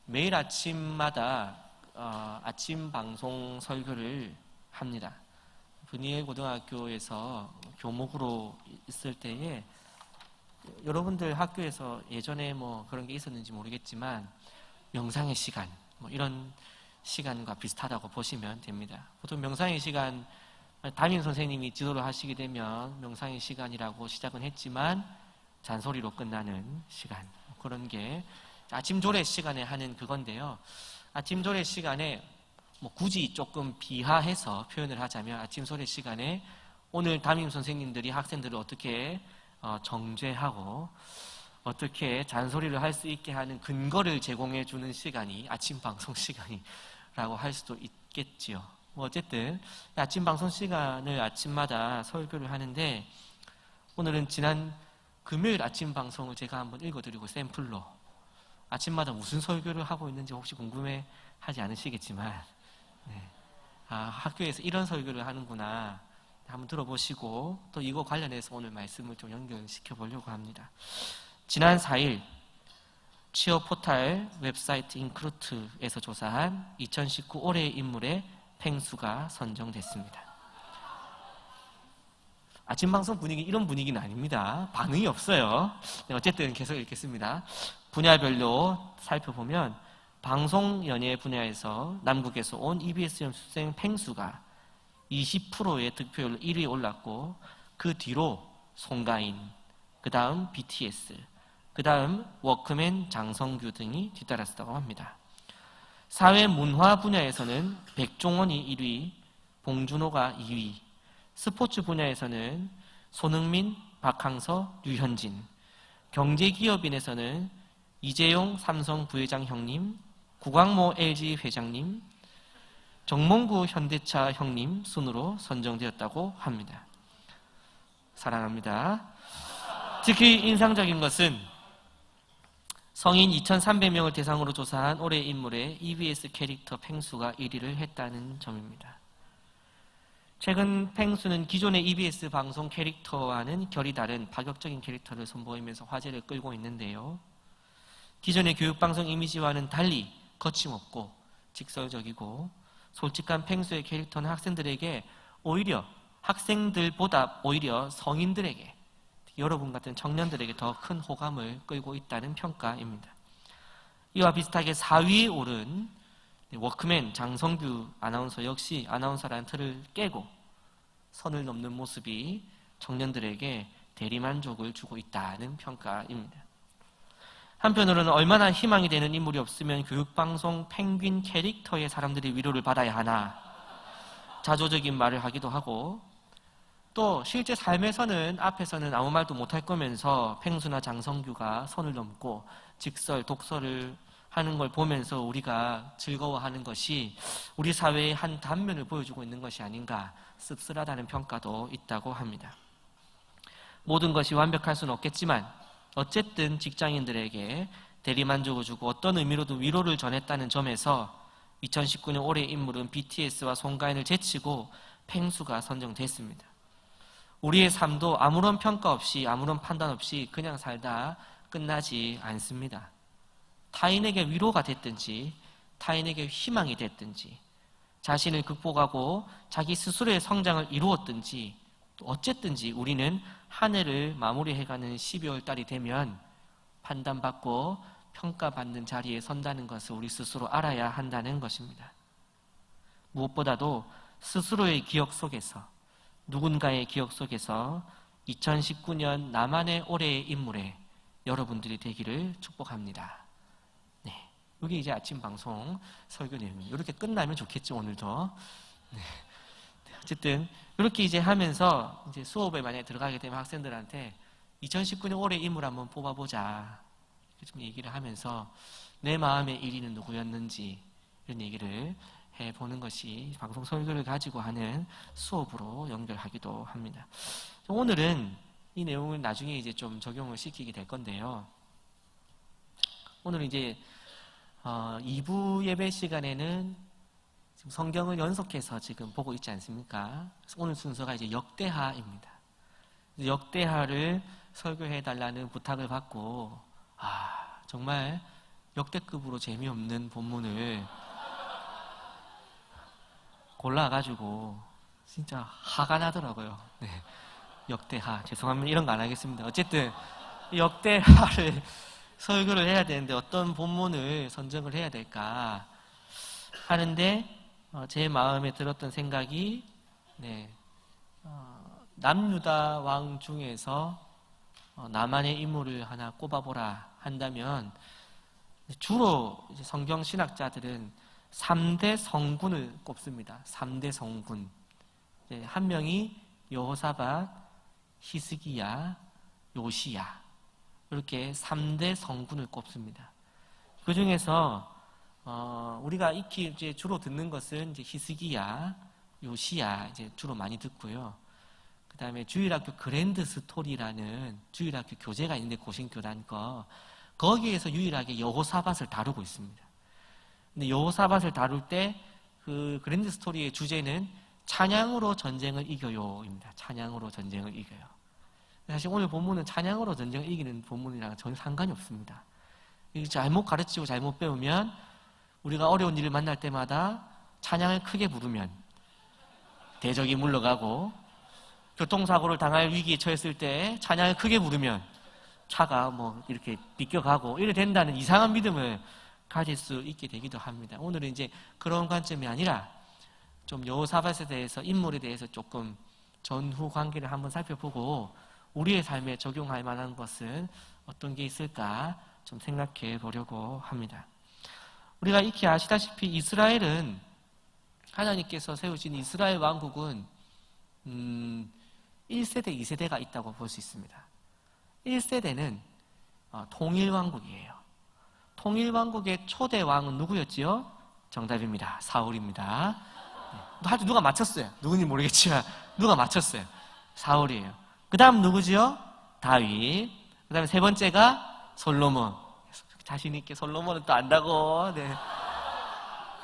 매일 아침마다 아침 방송 설교를 합니다. 분이엘 고등학교에서 교목으로 있을 때에 여러분들 학교에서 예전에 뭐 그런 게 있었는지 모르겠지만 명상의 시간 뭐 이런 시간과 비슷하다고 보시면 됩니다. 보통 명상의 시간 담임 선생님이 지도를 하시게 되면 명상의 시간이라고 시작은 했지만 잔소리로 끝나는 시간, 그런 게 아침 조례 시간에 하는 그건데요. 아침 조례 시간에 뭐 굳이 조금 비하해서 표현을 하자면 아침 조례 시간에 오늘 담임 선생님들이 학생들을 어떻게 정죄하고 어떻게 잔소리를 할 수 있게 하는 근거를 제공해 주는 시간이 아침 방송 시간이라고 할 수도 있겠지요. 뭐 어쨌든 아침 방송 시간을 아침마다 설교를 하는데 오늘은 지난 금요일 아침 방송을 제가 한번 읽어드리고 샘플로 아침마다 무슨 설교를 하고 있는지 혹시 궁금해 하지 않으시겠지만 학교에서 이런 설교를 하는구나 한번 들어보시고 또 이거 관련해서 오늘 말씀을 좀 연결시켜 보려고 합니다. 지난 4일 취업 포털 웹사이트 인크루트에서 조사한 2019 올해의 인물의 팽수가 선정됐습니다. 아침 방송 분위기 이런 분위기는 아닙니다. 반응이 없어요. 어쨌든 계속 읽겠습니다. 분야별로 살펴보면 방송 연예 분야에서 남국에서 온 EBS 연수생 팽수가 20%의 득표율로 1위에 올랐고 그 뒤로 송가인, 그 다음 BTS, 그 다음 워크맨 장성규 등이 뒤따랐다고 합니다. 사회문화 분야에서는 백종원이 1위, 봉준호가 2위, 스포츠 분야에서는 손흥민, 박항서, 류현진, 경제기업인에서는 이재용 삼성 부회장 형님, 구광모 LG 회장님, 정몽구 현대차 형님 순으로 선정되었다고 합니다. 사랑합니다. 특히 인상적인 것은 성인 2,300명을 대상으로 조사한 올해 인물의 EBS 캐릭터 팽수가 1위를 했다는 점입니다. 최근 팽수는 기존의 EBS 방송 캐릭터와는 결이 다른 파격적인 캐릭터를 선보이면서 화제를 끌고 있는데요. 기존의 교육방송 이미지와는 달리 거침없고 직설적이고 솔직한 팽수의 캐릭터는 학생들보다 오히려 성인들에게, 여러분 같은 청년들에게 더 큰 호감을 끌고 있다는 평가입니다. 이와 비슷하게 4위에 오른 워크맨 장성규 아나운서 역시 아나운서라는 틀을 깨고 선을 넘는 모습이 청년들에게 대리만족을 주고 있다는 평가입니다. 한편으로는 얼마나 희망이 되는 인물이 없으면 교육방송 펭귄 캐릭터의 사람들이 위로를 받아야 하나 자조적인 말을 하기도 하고 또 실제 삶에서는 앞에서는 아무 말도 못할 거면서 팽수나 장성규가 선을 넘고 직설, 독설을 하는 걸 보면서 우리가 즐거워하는 것이 우리 사회의 한 단면을 보여주고 있는 것이 아닌가 씁쓸하다는 평가도 있다고 합니다. 모든 것이 완벽할 수는 없겠지만 어쨌든 직장인들에게 대리만족을 주고 어떤 의미로도 위로를 전했다는 점에서 2019년 올해의 인물은 BTS와 송가인을 제치고 팽수가 선정됐습니다. 우리의 삶도 아무런 평가 없이 아무런 판단 없이 그냥 살다 끝나지 않습니다. 타인에게 위로가 됐든지 타인에게 희망이 됐든지 자신을 극복하고 자기 스스로의 성장을 이루었든지 어쨌든지 우리는 한 해를 마무리해가는 12월 달이 되면 판단받고 평가받는 자리에 선다는 것을 우리 스스로 알아야 한다는 것입니다. 무엇보다도 스스로의 기억 속에서 누군가의 기억 속에서 2019년 나만의 올해의 인물에 여러분들이 되기를 축복합니다. 네, 이게 이제 아침 방송 설교 내용입니다. 이렇게 끝나면 좋겠죠, 오늘도. 네. 어쨌든 이렇게 이제 하면서 이제 수업에 만약에 들어가게 되면 학생들한테 2019년 올해 인물 한번 뽑아보자 이렇게 좀 얘기를 하면서 내 마음의 1위는 누구였는지 이런 얘기를 해보는 것이 방송 설교를 가지고 하는 수업으로 연결하기도 합니다. 오늘은 이 내용을 나중에 이제 좀 적용을 시키게 될 건데요. 오늘은 이제 2부 예배 시간에는 지금 성경을 연속해서 지금 보고 있지 않습니까? 오늘 순서가 이제 역대하입니다. 역대하를 설교해 달라는 부탁을 받고 정말 역대급으로 재미없는 본문을 골라가지고 진짜 화가 나더라고요. 네. 역대하. 죄송합니다. 이런 거 안 하겠습니다. 어쨌든 역대하를 설교를 해야 되는데 어떤 본문을 선정을 해야 될까 하는데 제 마음에 들었던 생각이 남유다 왕 중에서 나만의 인물을 하나 꼽아보라 한다면 주로 성경 신학자들은 3대 성군을 꼽습니다. 3대 성군. 한 명이 여호사밧, 히스기야, 요시야. 이렇게 3대 성군을 꼽습니다. 그 중에서 우리가 익히 이제 주로 듣는 것은 이제 히스기야, 요시야 이제 주로 많이 듣고요. 그 다음에 주일학교 그랜드 스토리라는 주일학교 교재가 있는데 고신교단 거기에서 유일하게 여호사밧을 다루고 있습니다. 근데 여호사밧을 다룰 때 그 그랜드 스토리의 주제는 찬양으로 전쟁을 이겨요입니다. 찬양으로 전쟁을 이겨요. 사실 오늘 본문은 찬양으로 전쟁을 이기는 본문이랑 전혀 상관이 없습니다. 잘못 가르치고 잘못 배우면 우리가 어려운 일을 만날 때마다 찬양을 크게 부르면 대적이 물러가고, 교통사고를 당할 위기에 처했을 때 찬양을 크게 부르면 차가 뭐 이렇게 비껴가고 이래 된다는 이상한 믿음을 가질 수 있게 되기도 합니다. 오늘은 이제 그런 관점이 아니라 좀 여호사밧에 대해서, 인물에 대해서 조금 전후 관계를 한번 살펴보고 우리의 삶에 적용할 만한 것은 어떤 게 있을까 좀 생각해 보려고 합니다. 우리가 익히 아시다시피 이스라엘은, 하나님께서 세우신 이스라엘 왕국은 1세대, 2세대가 있다고 볼 수 있습니다. 1세대는 통일왕국이에요. 통일왕국의 초대 왕은 누구였지요? 정답입니다. 사울입니다. 하여튼 누가 맞췄어요. 누군지 모르겠지만 누가 맞췄어요. 사울이에요. 그 다음 누구지요? 다윗. 그 다음에 세 번째가 솔로몬. 자신있게 솔로몬은 또 안다고. 네.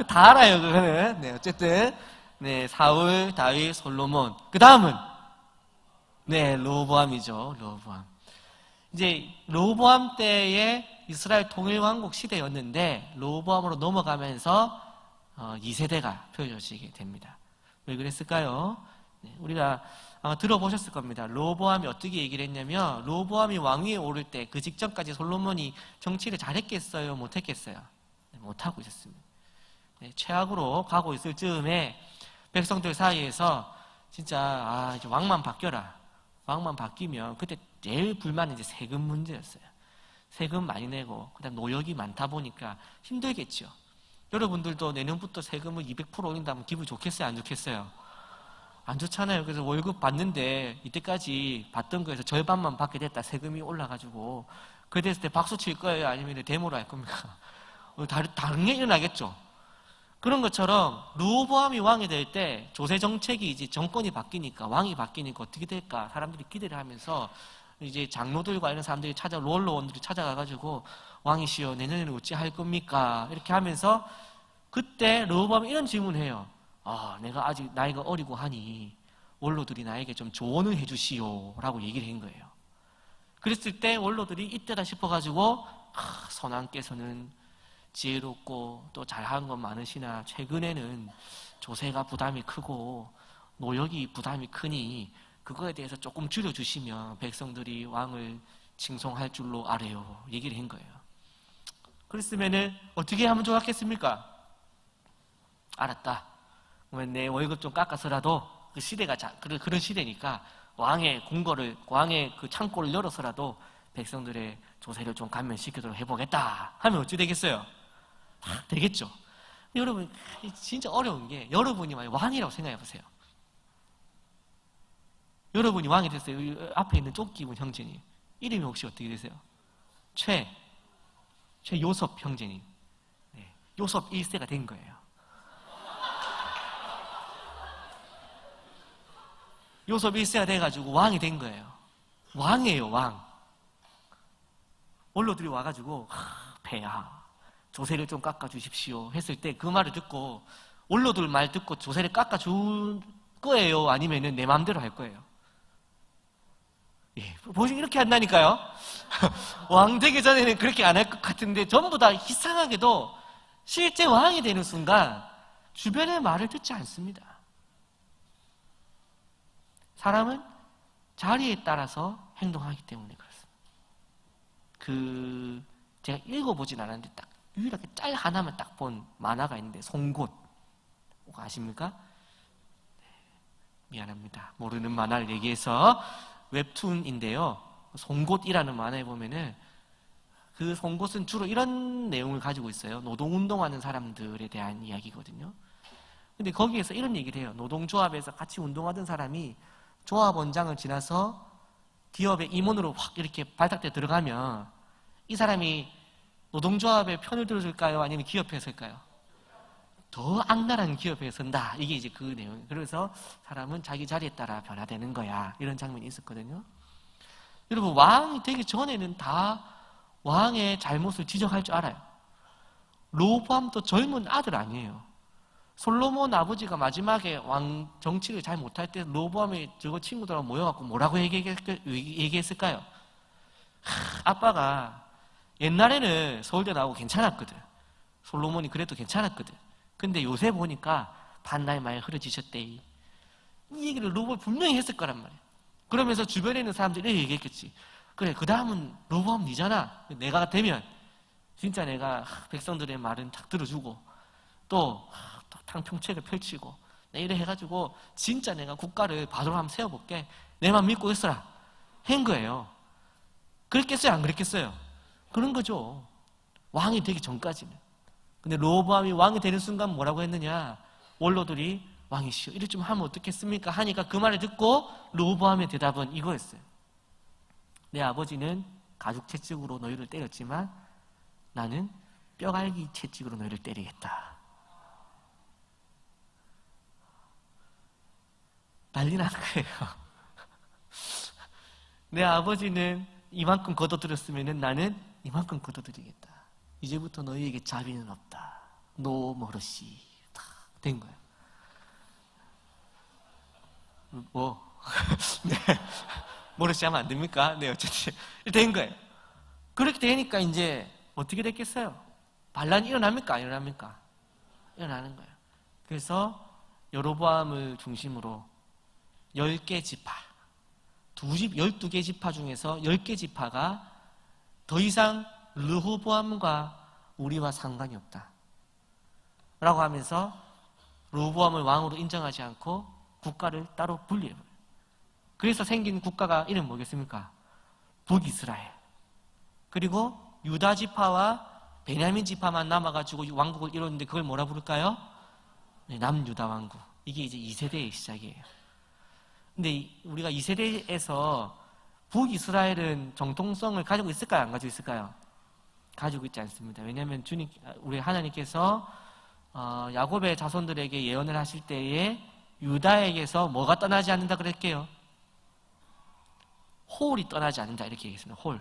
다 알아요, 그거는. 네, 어쨌든. 네, 사울, 다윗, 솔로몬. 그 다음은? 네, 로보암이죠. 로보암. 이제 로보암 때의 이스라엘 통일왕국 시대였는데 로보암으로 넘어가면서 2세대가 펼쳐지게 됩니다. 왜 그랬을까요? 네, 우리가 아마 들어보셨을 겁니다. 로보암이 어떻게 얘기를 했냐면, 로보암이 왕위에 오를 때 그 직전까지 솔로몬이 정치를 잘했겠어요? 못했겠어요? 네, 못하고 있었습니다. 네, 최악으로 가고 있을 즈음에 백성들 사이에서 진짜 이제 왕만 바뀌어라. 왕만 바뀌면, 그때 제일 불만은 이제 세금 문제였어요. 세금 많이 내고, 그 다음 노역이 많다 보니까 힘들겠죠. 여러분들도 내년부터 세금을 200% 올린다면 기분 좋겠어요? 안 좋겠어요? 안 좋잖아요. 그래서 월급 받는데 이때까지 받던 거에서 절반만 받게 됐다. 세금이 올라가지고. 그랬을 때 박수 칠 거예요? 아니면 데모로 할 겁니까? 다른 게 일어나겠죠. 그런 것처럼 르호보암이 왕이 될 때 조세 정책이 이제 정권이 바뀌니까, 왕이 바뀌니까 어떻게 될까? 사람들이 기대를 하면서 이제 장로들과 이런 사람들이 롤러원들이 찾아가가지고 왕이시여 내년에는 어찌 할 겁니까? 이렇게 하면서 그때 르호보암이 이런 질문해요. 내가 아직 나이가 어리고 하니 원로들이 나에게 좀 조언을 해주시오 라고 얘기를 한 거예요. 그랬을 때 원로들이 이때다 싶어가지고 선왕께서는 지혜롭고 또 잘하는 건 많으시나 최근에는 조세가 부담이 크고 노역이 부담이 크니 그거에 대해서 조금 줄여주시면 백성들이 왕을 칭송할 줄로 알아요. 얘기를 한 거예요. 그랬으면은 어떻게 하면 좋았겠습니까? 알았다. 그러면 내 월급 좀 깎아서라도 그 시대가 그런 시대니까 왕의 궁궐을, 왕의 그 창고를 열어서라도 백성들의 조세를 좀 감면시키도록 해보겠다 하면 어찌 되겠어요? 되겠죠. 여러분, 진짜 어려운 게, 여러분이 만약 왕이라고 생각해 보세요. 여러분이 왕이 됐어요. 앞에 있는 쫓기 입은 형제님 이름이 혹시 어떻게 되세요? 최요섭 형제님. 네, 요섭 1세가 된 거예요. 요섭 1세가 돼가지고 왕이 된 거예요. 왕이에요, 왕. 원로들이 와가지고 폐하 조세를 좀 깎아주십시오 했을 때 그 말을 듣고, 원로들 말 듣고 조세를 깎아줄 거예요? 아니면은 내 마음대로 할 거예요? 예, 보시면 이렇게 한다니까요. 왕 되기 전에는 그렇게 안 할 것 같은데 전부 다 이상하게도 실제 왕이 되는 순간 주변의 말을 듣지 않습니다. 사람은 자리에 따라서 행동하기 때문에 그렇습니다. 제가 읽어보진 않았는데 딱 유일하게 짤 하나만 딱 본 만화가 있는데 송곳 혹 아십니까? 미안합니다. 모르는 만화를 얘기해서 웹툰인데요. 송곳이라는 만화에 보면은 그 송곳은 주로 이런 내용을 가지고 있어요. 노동운동하는 사람들에 대한 이야기거든요. 근데 거기에서 이런 얘기를 해요. 노동조합에서 같이 운동하던 사람이 조합원장을 지나서 기업의 임원으로 확 이렇게 발탁돼 들어가면 이 사람이 노동조합의 편을 들어줄까요? 아니면 기업에 설까요? 더 악랄한 기업에 선다. 이게 이제 그 내용이에요. 그래서 사람은 자기 자리에 따라 변화되는 거야. 이런 장면이 있었거든요. 여러분, 왕이 되기 전에는 다 왕의 잘못을 지적할 줄 알아요. 로보암도 젊은 아들 아니에요. 솔로몬 아버지가 마지막에 왕 정치를 잘 못할 때 로보암이 저거 친구들하고 모여갖고 뭐라고 얘기했을까요? 아빠가 옛날에는 서울대 나오고 괜찮았거든. 솔로몬이 그래도 괜찮았거든. 근데 요새 보니까 반날 많이 흐려지셨대. 이 얘기를 로보암이 분명히 했을 거란 말이야. 그러면서 주변에 있는 사람들이 이렇게 얘기했겠지. 그래, 그 다음은 로보암 니잖아. 내가 되면 진짜 내가 백성들의 말은 딱 들어주고 또 탕평책을 펼치고 이래 해가지고 진짜 내가 국가를 바로 한번 세워볼게. 내만 믿고 있어라. 한 거예요. 그랬겠어요? 안 그랬겠어요? 그런 거죠. 왕이 되기 전까지는. 근데 로보암이 왕이 되는 순간 뭐라고 했느냐? 원로들이 왕이시여 이를 좀 하면 어떻겠습니까? 하니까 그 말을 듣고 로보암의 대답은 이거였어요. 내 아버지는 가죽 채찍으로 너희를 때렸지만 나는 뼈갈기 채찍으로 너희를 때리겠다. 난리 나는 거예요. 내 아버지는 이만큼 걷어들였으면 나는 이만큼 걷어들이겠다. 이제부터 너희에게 자비는 없다. 노 머러시. 다 된 거예요. 네. 머러시 하면 안 됩니까? 네, 어쨌든 된 거예요. 그렇게 되니까 이제 어떻게 됐겠어요? 반란이 일어납니까? 안 일어납니까? 일어나는 거예요. 그래서 여로보암을 중심으로 10개 지파, 12개 지파 중에서 10개 지파가 더 이상 르호보암과 우리와 상관이 없다 라고 하면서 르호보암을 왕으로 인정하지 않고 국가를 따로 분리해버려요. 그래서 생긴 국가가 이름 뭐겠습니까? 북이스라엘. 그리고 유다 지파와 베냐민 지파만 남아가지고 왕국을 이뤘는데 그걸 뭐라 부를까요? 네, 남유다 왕국. 이게 이제 2세대의 시작이에요. 근데 우리가 2세대에서 북이스라엘은 정통성을 가지고 있을까요? 안 가지고 있을까요? 가지고 있지 않습니다. 왜냐하면 우리 하나님께서 야곱의 자손들에게 예언을 하실 때에 유다에게서 뭐가 떠나지 않는다 그랬게요? 홀이 떠나지 않는다 이렇게 얘기했습니다. 홀.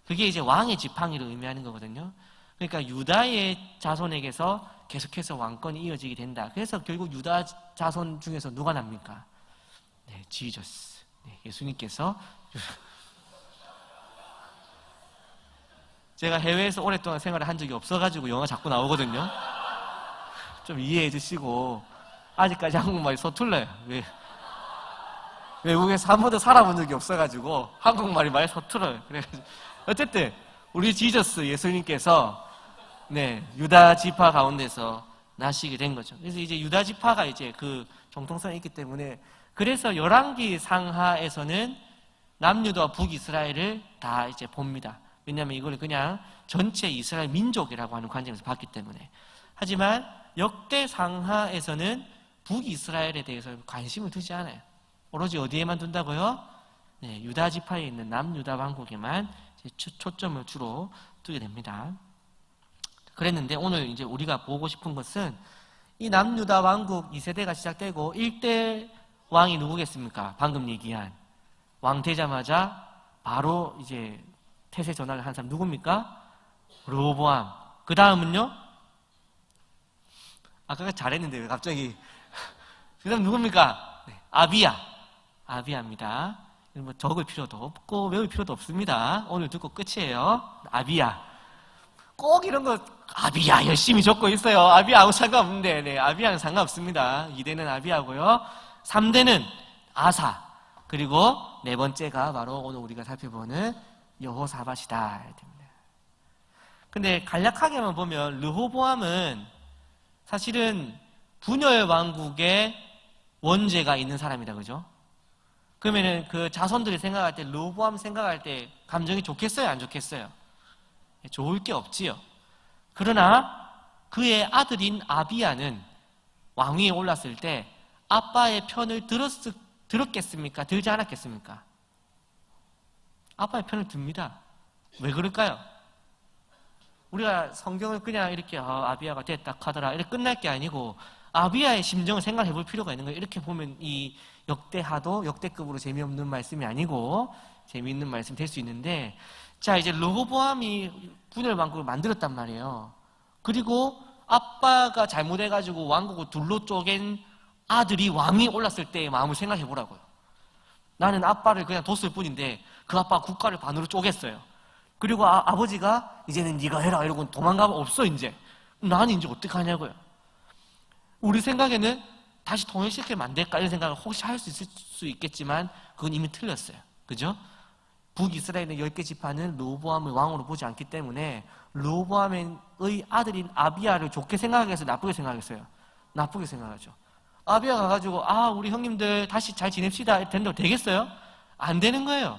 그게 이제 왕의 지팡이를 의미하는 거거든요. 그러니까 유다의 자손에게서 계속해서 왕권이 이어지게 된다. 그래서 결국 유다 자손 중에서 누가 납니까? 네, 지저스. 네, 예수님께서 제가 해외에서 오랫동안 생활을 한 적이 없어가지고 영어 자꾸 나오거든요. 좀 이해해 주시고 아직까지 한국말이 서툴러요. 외국에서 한 번도 살아본 적이 없어가지고 한국말이 많이 서툴어요. 그래가지고 어쨌든 우리 지저스 예수님께서 네, 유다 지파 가운데서 나시게 된 거죠. 그래서 이제 유다 지파가 이제 그 정통성이 있기 때문에 그래서 열왕기 상하에서는 남유다와 북이스라엘을 다 이제 봅니다. 왜냐하면 이걸 그냥 전체 이스라엘 민족이라고 하는 관점에서 봤기 때문에. 하지만 역대 상하에서는 북이스라엘에 대해서 관심을 두지 않아요. 오로지 어디에만 둔다고요? 네, 유다 지파에 있는 남유다 왕국에만 초점을 주로 두게 됩니다. 그랬는데 오늘 이제 우리가 보고 싶은 것은 이 남유다 왕국 2세대가 시작되고 1대 왕이 누구겠습니까? 방금 얘기한 왕 되자마자 바로 이제 태세 전환을 한 사람 누굽니까? 르호보암. 그 다음은요? 아까 잘했는데 왜 갑자기 그 다음 누굽니까? 네, 아비야입니다. 뭐 적을 필요도 없고 외울 필요도 없습니다. 오늘 듣고 끝이에요. 아비야. 꼭 이런 거 아비야 열심히 적고 있어요. 아비야하고 상관없는데, 네, 아비야는 상관없습니다. 2대는 아비야고요. 3대는 아사. 그리고 네 번째가 바로 오늘 우리가 살펴보는 여호사밧이다. 근데 간략하게만 보면 르호보암은 사실은 분열 왕국의 원죄가 있는 사람이다, 그죠? 그러면은 그 자손들이 생각할 때, 르호보암 생각할 때 감정이 좋겠어요, 안 좋겠어요? 좋을 게 없지요. 그러나 그의 아들인 아비야는 왕위에 올랐을 때 아빠의 편을 들었겠습니까? 들지 않았겠습니까? 아빠의 편을 듭니다. 왜 그럴까요? 우리가 성경을 그냥 이렇게 아비야가 됐다 하더라 이렇게 끝날 게 아니고 아비야의 심정을 생각해 볼 필요가 있는 거예요. 이렇게 보면 이 역대하도 역대급으로 재미없는 말씀이 아니고 재미있는 말씀이 될 수 있는데, 자, 이제 르호보암이 분열 왕국을 만들었단 말이에요. 그리고 아빠가 잘못해가지고 왕국을 둘로 쪼갠 아들이 왕이 올랐을 때의 마음을 생각해 보라고요. 나는 아빠를 그냥 뒀을 뿐인데 그 아빠가 국가를 반으로 쪼갰어요. 그리고 아버지가 이제는 네가 해라 이러고 도망가면 없어. 이제 나는 이제 어떡하냐고요. 우리 생각에는 다시 통일시키면 안 될까 이런 생각을 혹시 할 수 있을 수 있겠지만 그건 이미 틀렸어요. 그죠? 북이스라엘의 10개 지파는 르호보암을 왕으로 보지 않기 때문에 르호보암의 아들인 아비야를 좋게 생각하겠어요? 나쁘게 생각하겠어요? 나쁘게 생각하죠. 아비야 가가지고 우리 형님들 다시 잘 지냅시다 된다고 되겠어요? 안 되는 거예요.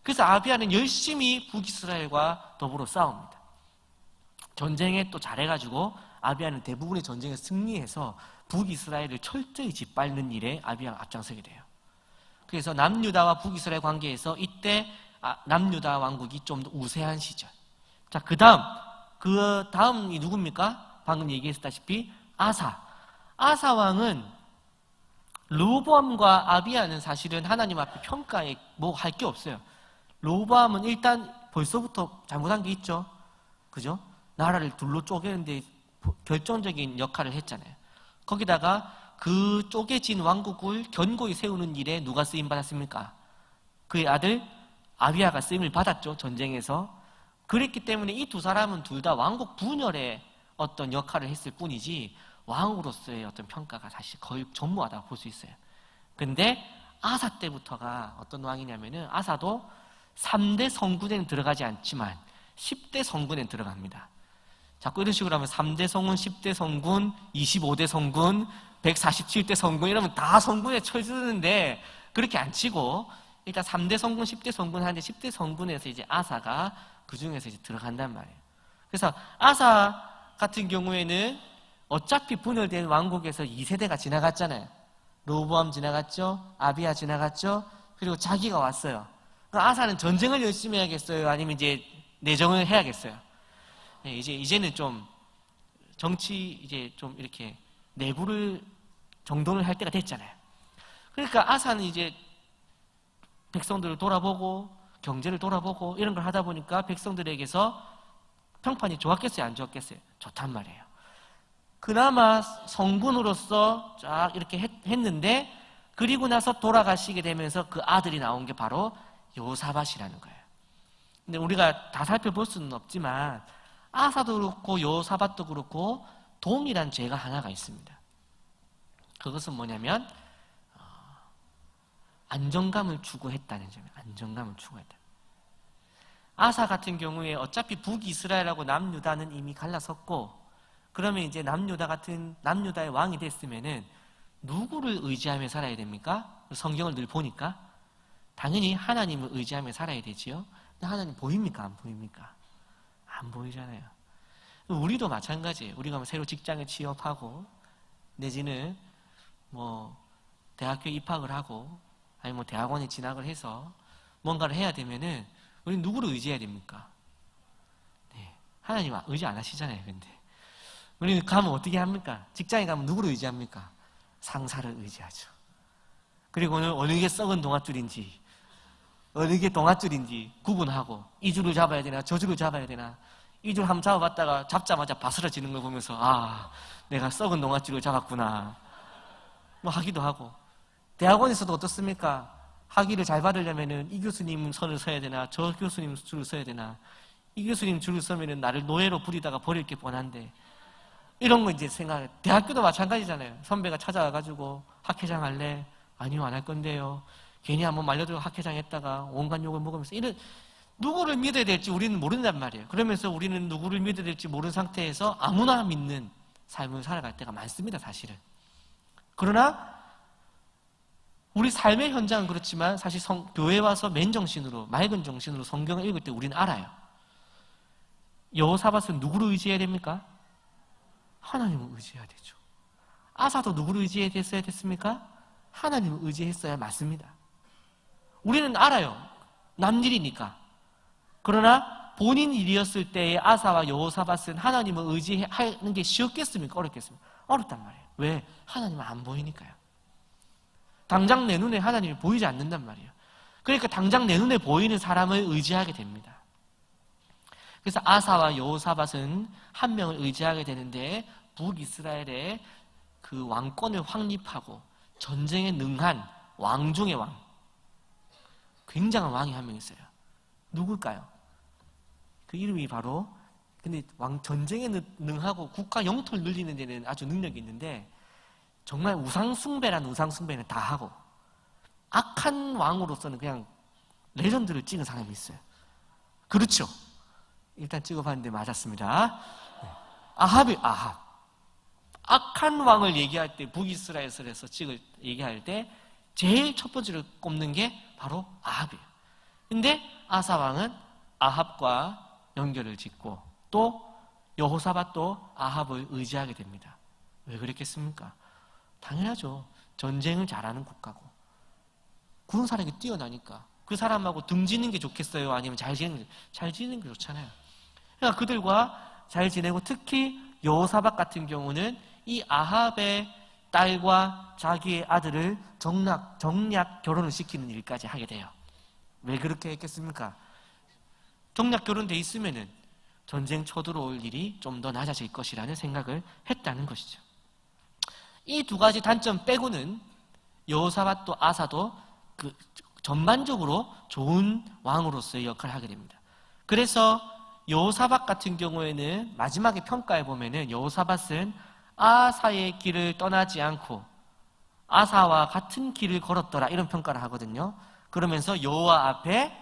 그래서 아비야는 열심히 북이스라엘과 더불어 싸웁니다. 전쟁에 또 잘해가지고 아비야는 대부분의 전쟁에 승리해서 북이스라엘을 철저히 짓밟는 일에 아비야가 앞장서게 돼요. 그래서 남유다와 북이스라엘 관계에서 이때 남유다 왕국이 좀 더 우세한 시절. 자, 그 다음이 누굽니까? 방금 얘기했다시피 아사 왕은 르호보암과 아비야는 사실은 하나님 앞에 평가에 뭐 할 게 없어요. 르호보암은 일단 벌써부터 잘못한 게 있죠. 그죠? 나라를 둘로 쪼개는데 결정적인 역할을 했잖아요. 거기다가 그 쪼개진 왕국을 견고히 세우는 일에 누가 쓰임 받았습니까? 그의 아들 아비야가 쓰임을 받았죠. 전쟁에서. 그랬기 때문에 이 두 사람은 둘 다 왕국 분열의 어떤 역할을 했을 뿐이지 왕으로서의 어떤 평가가 사실 거의 전무하다고 볼 수 있어요. 근데 아사 때부터가 어떤 왕이냐면은 아사도 3대 성군에는 들어가지 않지만 10대 성군에는 들어갑니다. 자꾸 이런 식으로 하면 3대 성군, 10대 성군, 25대 성군, 147대 성군 이러면 다 성군에 쳐드는데 그렇게 안 치고 일단 3대 성군, 10대 성군 하는데 10대 성군에서 이제 아사가 그 중에서 이제 들어간단 말이에요. 그래서 아사 같은 경우에는 어차피 분열된 왕국에서 2세대가 지나갔잖아요. 르호보암 지나갔죠. 아비야 지나갔죠. 그리고 자기가 왔어요. 그러니까 아사는 전쟁을 열심히 해야겠어요? 아니면 이제 내정을 해야겠어요? 네, 이제는 좀 정치 이제 좀 이렇게 내부를 정돈을 할 때가 됐잖아요. 그러니까 아사는 이제 백성들을 돌아보고 경제를 돌아보고 이런 걸 하다 보니까 백성들에게서 평판이 좋았겠어요? 안 좋았겠어요? 좋단 말이에요. 그나마 성군으로서 쫙 이렇게 했는데 그리고 나서 돌아가시게 되면서 그 아들이 나온 게 바로 여호사밧이라는 거예요. 근데 우리가 다 살펴볼 수는 없지만 아사도 그렇고 여호사밧도 그렇고 동일한 죄가 하나가 있습니다. 그것은 뭐냐면 안정감을 추구했다는 점이에요. 안정감을 추구했다. 아사 같은 경우에 어차피 북이스라엘하고 남유다는 이미 갈라섰고 그러면 이제 남유다의 왕이 됐으면은 누구를 의지하며 살아야 됩니까? 성경을 늘 보니까 당연히 하나님을 의지하며 살아야 되지요. 근데 하나님 보입니까? 안 보입니까? 안 보이잖아요. 우리도 마찬가지예요. 우리가 뭐 새로 직장에 취업하고 내지는 뭐 대학교 입학을 하고 아니 뭐 대학원에 진학을 해서 뭔가를 해야 되면은 우리는 누구를 의지해야 됩니까? 네, 하나님 의지 안 하시잖아요. 근데 우리는 가면 어떻게 합니까? 직장에 가면 누구를 의지합니까? 상사를 의지하죠. 그리고 오늘 어느 게 썩은 동아줄인지 어느 게 동아줄인지 구분하고 이 줄을 잡아야 되나 저 줄을 잡아야 되나 이 줄 한번 잡아봤다가 잡자마자 바스러지는 걸 보면서 내가 썩은 동아줄을 잡았구나 뭐 하기도 하고 대학원에서도 어떻습니까? 학위를 잘 받으려면은 이 교수님 선을 서야 되나, 저 교수님 줄을 서야 되나, 이 교수님 줄을 서면은 나를 노예로 부리다가 버릴 게 뻔한데, 이런 거 이제 생각해. 대학교도 마찬가지잖아요. 선배가 찾아와가지고 학회장 할래? 아니요, 안 할 건데요. 괜히 한번 말려들고 학회장 했다가 온갖 욕을 먹으면서 이런, 누구를 믿어야 될지 우리는 모른단 말이에요. 그러면서 우리는 누구를 믿어야 될지 모르는 상태에서 아무나 믿는 삶을 살아갈 때가 많습니다, 사실은. 그러나 우리 삶의 현장은 그렇지만 사실 교회에 와서 맨정신으로, 맑은 정신으로 성경을 읽을 때 우리는 알아요. 여호사밧은 누구를 의지해야 됩니까? 하나님을 의지해야 되죠. 아사도 누구를 의지했어야 됐습니까? 하나님을 의지했어야 맞습니다. 우리는 알아요. 남일이니까. 그러나 본인 일이었을 때의 아사와 여호사밧은 하나님을 의지하는 게 쉬웠겠습니까? 어렵겠습니까? 어렵단 말이에요. 왜? 하나님은 안 보이니까요. 당장 내 눈에 하나님이 보이지 않는단 말이에요. 그러니까 당장 내 눈에 보이는 사람을 의지하게 됩니다. 그래서 아사와 여호사밧은 한 명을 의지하게 되는데, 북이스라엘의 그 왕권을 확립하고 전쟁에 능한 왕 중의 왕, 굉장한 왕이 한 명 있어요. 누굴까요? 그 이름이 바로, 근데 전쟁에 능하고 국가 영토를 늘리는 데는 아주 능력이 있는데, 정말 우상숭배라는 우상숭배는 다 하고 악한 왕으로서는 그냥 레전드를 찍은 사람이 있어요. 그렇죠? 일단 찍어봤는데 맞았습니다. 아합. 악한 왕을 얘기할 때, 북이스라엘에서 얘기할 때 제일 첫 번째로 꼽는 게 바로 아합이에요. 근데 아사 왕은 아합과 연결을 짓고, 또 여호사밧도 아합을 의지하게 됩니다. 왜 그랬겠습니까? 당연하죠. 전쟁을 잘하는 국가고 군사력이 뛰어나니까 그 사람하고 등지는 게 좋겠어요? 아니면 잘 지내는 게 좋잖아요. 그러니까 그들과 잘 지내고, 특히 여호사밧 같은 경우는 이 아합의 딸과 자기의 아들을 정략 결혼을 시키는 일까지 하게 돼요. 왜 그렇게 했겠습니까? 정략 결혼돼 있으면은 전쟁 쳐들어올 일이 좀 더 낮아질 것이라는 생각을 했다는 것이죠. 이 두 가지 단점 빼고는 여호사밧도 아사도 그 전반적으로 좋은 왕으로서의 역할을 하게 됩니다. 그래서 여호사밧 같은 경우에는 마지막에 평가해 보면은 여호사밧은 아사의 길을 떠나지 않고 아사와 같은 길을 걸었더라, 이런 평가를 하거든요. 그러면서 여호와 앞에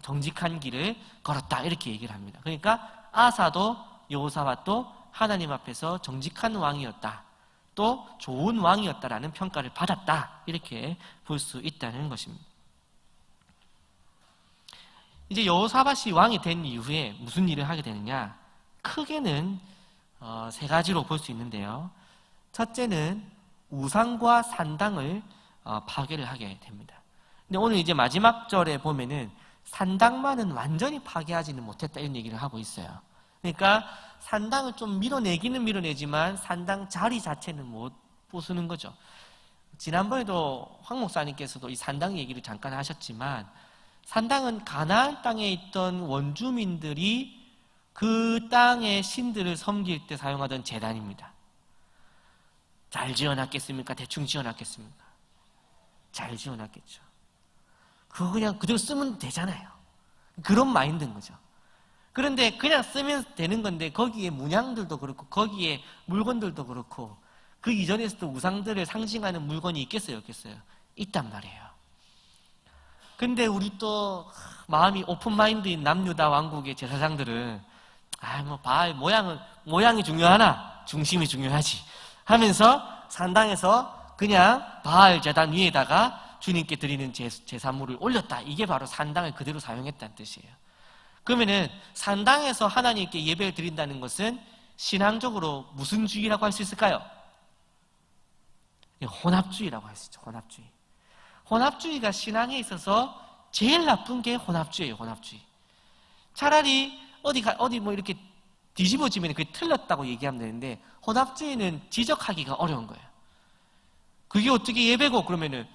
정직한 길을 걸었다, 이렇게 얘기를 합니다. 그러니까 아사도 여호사밧도 하나님 앞에서 정직한 왕이었다, 또 좋은 왕이었다라는 평가를 받았다, 이렇게 볼 수 있다는 것입니다. 이제 여호사밧이 왕이 된 이후에 무슨 일을 하게 되느냐? 크게는 세 가지로 볼 수 있는데요. 첫째는 우상과 산당을 파괴를 하게 됩니다. 근데 오늘 이제 마지막 절에 보면은 산당만은 완전히 파괴하지는 못했다, 이런 얘기를 하고 있어요. 그러니까 산당을 좀 밀어내기는 밀어내지만 산당 자리 자체는 못 부수는 거죠. 지난번에도 황 목사님께서도 이 산당 얘기를 잠깐 하셨지만, 산당은 가나안 땅에 있던 원주민들이 그 땅의 신들을 섬길 때 사용하던 제단입니다. 잘 지어놨겠습니까? 대충 지어놨겠습니까? 잘 지어놨겠죠. 그거 그냥 그대로 쓰면 되잖아요. 그런 마인드인 거죠. 그런데 그냥 쓰면 되는 건데, 거기에 문양들도 그렇고 거기에 물건들도 그렇고 그 이전에서도 우상들을 상징하는 물건이 있겠어요, 없겠어요? 있단 말이에요. 근데 우리 또 마음이 오픈마인드인 남유다 왕국의 제사장들은 바알 모양이 중요하나 중심이 중요하지 하면서 산당에서 그냥 바알 제단 위에다가 주님께 드리는 제사물을 올렸다. 이게 바로 산당을 그대로 사용했다는 뜻이에요. 그러면은 산당에서 하나님께 예배를 드린다는 것은 신앙적으로 무슨 주의라고 할 수 있을까요? 혼합주의라고 할 수 있죠. 혼합주의. 혼합주의가 신앙에 있어서 제일 나쁜 게 혼합주의예요. 혼합주의. 차라리 어디 뭐 이렇게 뒤집어지면 그게 틀렸다고 얘기하면 되는데, 혼합주의는 지적하기가 어려운 거예요. 그게 어떻게 예배고? 그러면은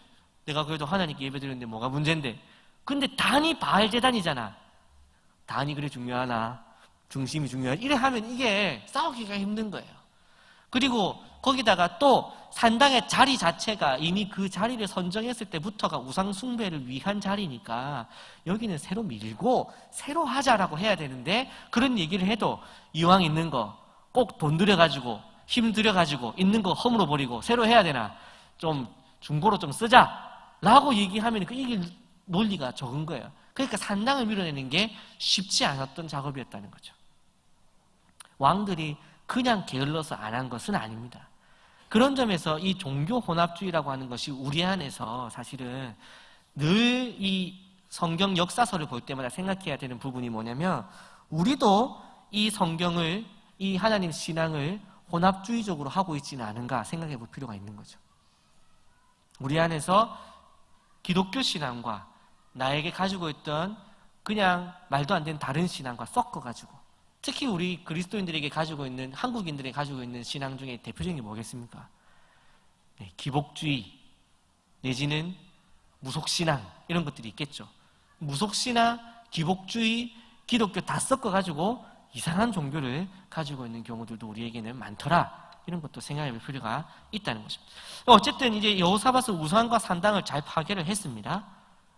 내가 그래도 하나님께 예배 드리는데 뭐가 문제인데? 근데 단이 바알 제단이잖아. 단이 그래 중요하나? 중심이 중요하나? 이래 하면 이게 싸우기가 힘든 거예요. 그리고 거기다가 또 산당의 자리 자체가 이미 그 자리를 선정했을 때부터가 우상 숭배를 위한 자리니까 여기는 새로 밀고 새로 하자라고 해야 되는데, 그런 얘기를 해도 이왕 있는 거 꼭 돈 들여가지고 힘 들여가지고 있는 거 허물어 버리고 새로 해야 되나, 좀 중고로 좀 쓰자 라고 얘기하면 이게 논리가 적은 거예요. 그러니까 산당을 밀어내는 게 쉽지 않았던 작업이었다는 거죠. 왕들이 그냥 게을러서 안 한 것은 아닙니다. 그런 점에서 이 종교 혼합주의라고 하는 것이 우리 안에서 사실은 늘 이 성경 역사서를 볼 때마다 생각해야 되는 부분이 뭐냐면, 우리도 이 성경을, 이 하나님 신앙을 혼합주의적으로 하고 있지는 않은가 생각해 볼 필요가 있는 거죠. 우리 안에서 기독교 신앙과 나에게 가지고 있던 그냥 말도 안 되는 다른 신앙과 섞어가지고, 특히 우리 그리스도인들에게 가지고 있는, 한국인들이 가지고 있는 신앙 중에 대표적인 게 뭐겠습니까? 네, 기복주의 내지는 무속신앙, 이런 것들이 있겠죠. 무속신앙, 기복주의, 기독교 다 섞어가지고 이상한 종교를 가지고 있는 경우들도 우리에게는 많더라, 이런 것도 생각해 볼 필요가 있다는 것입니다. 어쨌든 이제 여호사밧은 우상과 산당을 잘 파괴를 했습니다.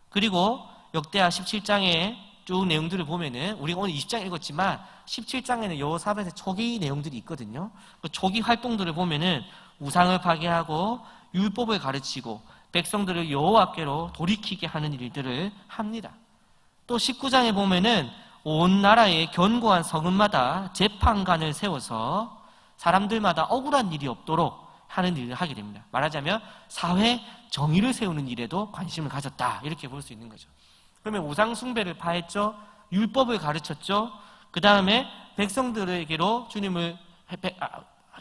그리고 역대하 17장에 쭉 내용들을 보면은, 우리가 오늘 20장 읽었지만 17장에는 여호사밧의 초기 내용들이 있거든요. 그 초기 활동들을 보면은 우상을 파괴하고 율법을 가르치고 백성들을 여호와께로 돌이키게 하는 일들을 합니다. 또 19장에 보면은 온 나라의 견고한 성읍마다 재판관을 세워서 사람들마다 억울한 일이 없도록 하는 일을 하게 됩니다. 말하자면 사회 정의를 세우는 일에도 관심을 가졌다, 이렇게 볼 수 있는 거죠. 그러면 우상 숭배를 파했죠. 율법을 가르쳤죠. 그 다음에 백성들에게로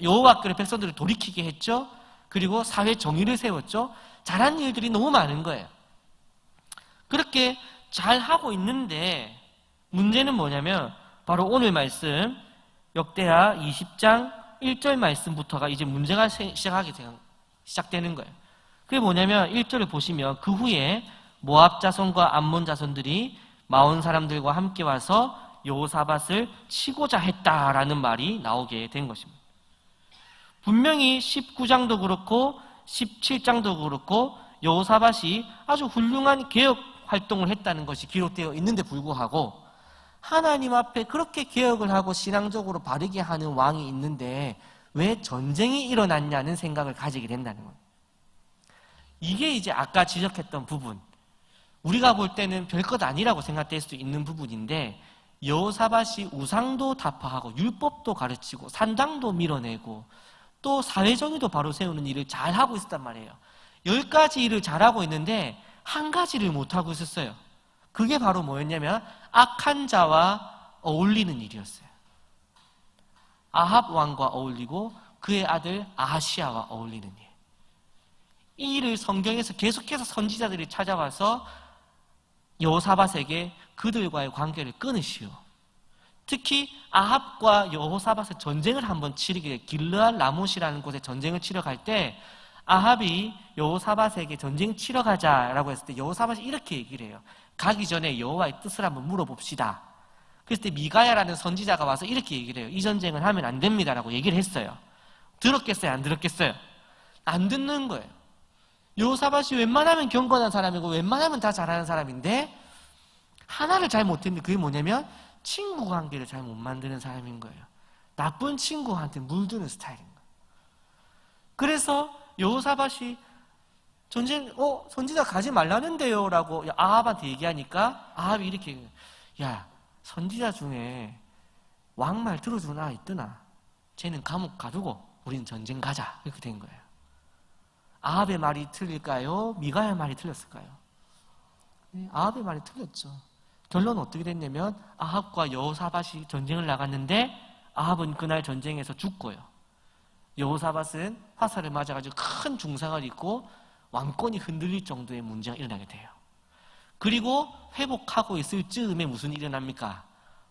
여호와께로 백성들을 돌이키게 했죠. 그리고 사회 정의를 세웠죠. 잘한 일들이 너무 많은 거예요. 그렇게 잘 하고 있는데 문제는 뭐냐면, 바로 오늘 말씀 역대하 20장 1절 말씀부터가 이제 문제가 시작되는 거예요. 그게 뭐냐면 1절을 보시면, 그 후에 모압 자손과 암몬 자손들이 마온 사람들과 함께 와서 여호사밧을 치고자 했다라는 말이 나오게 된 것입니다. 분명히 19장도 그렇고 17장도 그렇고 여호사밧이 아주 훌륭한 개혁 활동을 했다는 것이 기록되어 있는데 불구하고, 하나님 앞에 그렇게 개혁을 하고 신앙적으로 바르게 하는 왕이 있는데 왜 전쟁이 일어났냐는 생각을 가지게 된다는 거예요. 이게 이제 아까 지적했던 부분, 우리가 볼 때는 별것 아니라고 생각될 수도 있는 부분인데, 여호사밧이 우상도 타파하고 율법도 가르치고 산당도 밀어내고 또 사회정의도 바로 세우는 일을 잘하고 있었단 말이에요. 10가지 일을 잘하고 있는데 한 가지를 못하고 있었어요. 그게 바로 뭐였냐면 악한 자와 어울리는 일이었어요. 아합 왕과 어울리고 그의 아들 아하시아와 어울리는 일. 이 일을 성경에서 계속해서 선지자들이 찾아와서 여호사밧에게 그들과의 관계를 끊으시오. 특히 아합과 여호사밧의 전쟁을 한번 치르게, 길르앗 라못이라는 곳에 전쟁을 치러 갈 때 아합이 여호사밧에게 전쟁 치러 가자라고 했을 때 여호사밧이 이렇게 얘기를 해요. 가기 전에 여호와의 뜻을 한번 물어봅시다. 그랬을 때 미가야라는 선지자가 와서 이렇게 얘기를 해요. 이 전쟁을 하면 안 됩니다라고 얘기를 했어요. 들었겠어요? 안 들었겠어요? 안 듣는 거예요. 여호사밧이 웬만하면 경건한 사람이고 웬만하면 다 잘하는 사람인데 하나를 잘 못했는데, 그게 뭐냐면 친구 관계를 잘 못 만드는 사람인 거예요. 나쁜 친구한테 물드는 스타일인 거예요. 그래서 여호사밧이 선지자 가지 말라는데요 라고 아합한테 얘기하니까 아합이 이렇게 얘기해요. 야, 선지자 중에 왕 말 들어주는 아이 있더나? 쟤는 감옥 가두고 우리는 전쟁 가자, 이렇게 된 거예요. 아합의 말이 틀릴까요? 미가의 말이 틀렸을까요? 아합의 말이 틀렸죠. 결론은 어떻게 됐냐면 아합과 여호사밧이 전쟁을 나갔는데 아합은 그날 전쟁에서 죽고요. 여호사밧은 화살을 맞아가지고 큰 중상을 입고 왕권이 흔들릴 정도의 문제가 일어나게 돼요. 그리고 회복하고 있을 즈음에 무슨 일이 일어납니까?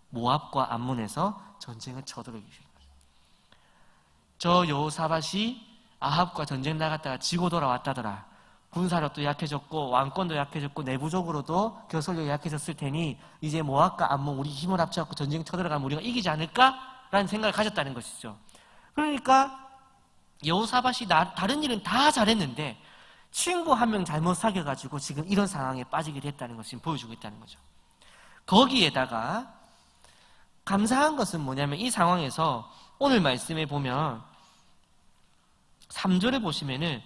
모압과 암몬에서 전쟁을 쳐들어오게 됩니다. 저 여호사밧이 아합과 전쟁 나갔다가 지고 돌아왔다더라. 군사력도 약해졌고 왕권도 약해졌고 내부적으로도 교섭력이 약해졌을 테니 이제 모압과 암몬 우리 힘을 합쳐갖고 전쟁 쳐들어가면 우리가 이기지 않을까라는 생각을 가졌다는 것이죠. 그러니까 여호사밧이 다른 일은 다 잘했는데 친구 한 명 잘못 사귀어가지고 지금 이런 상황에 빠지게 됐다는 것을 보여주고 있다는 거죠. 거기에다가 감사한 것은 뭐냐면 이 상황에서 오늘 말씀에 보면 3절에 보시면은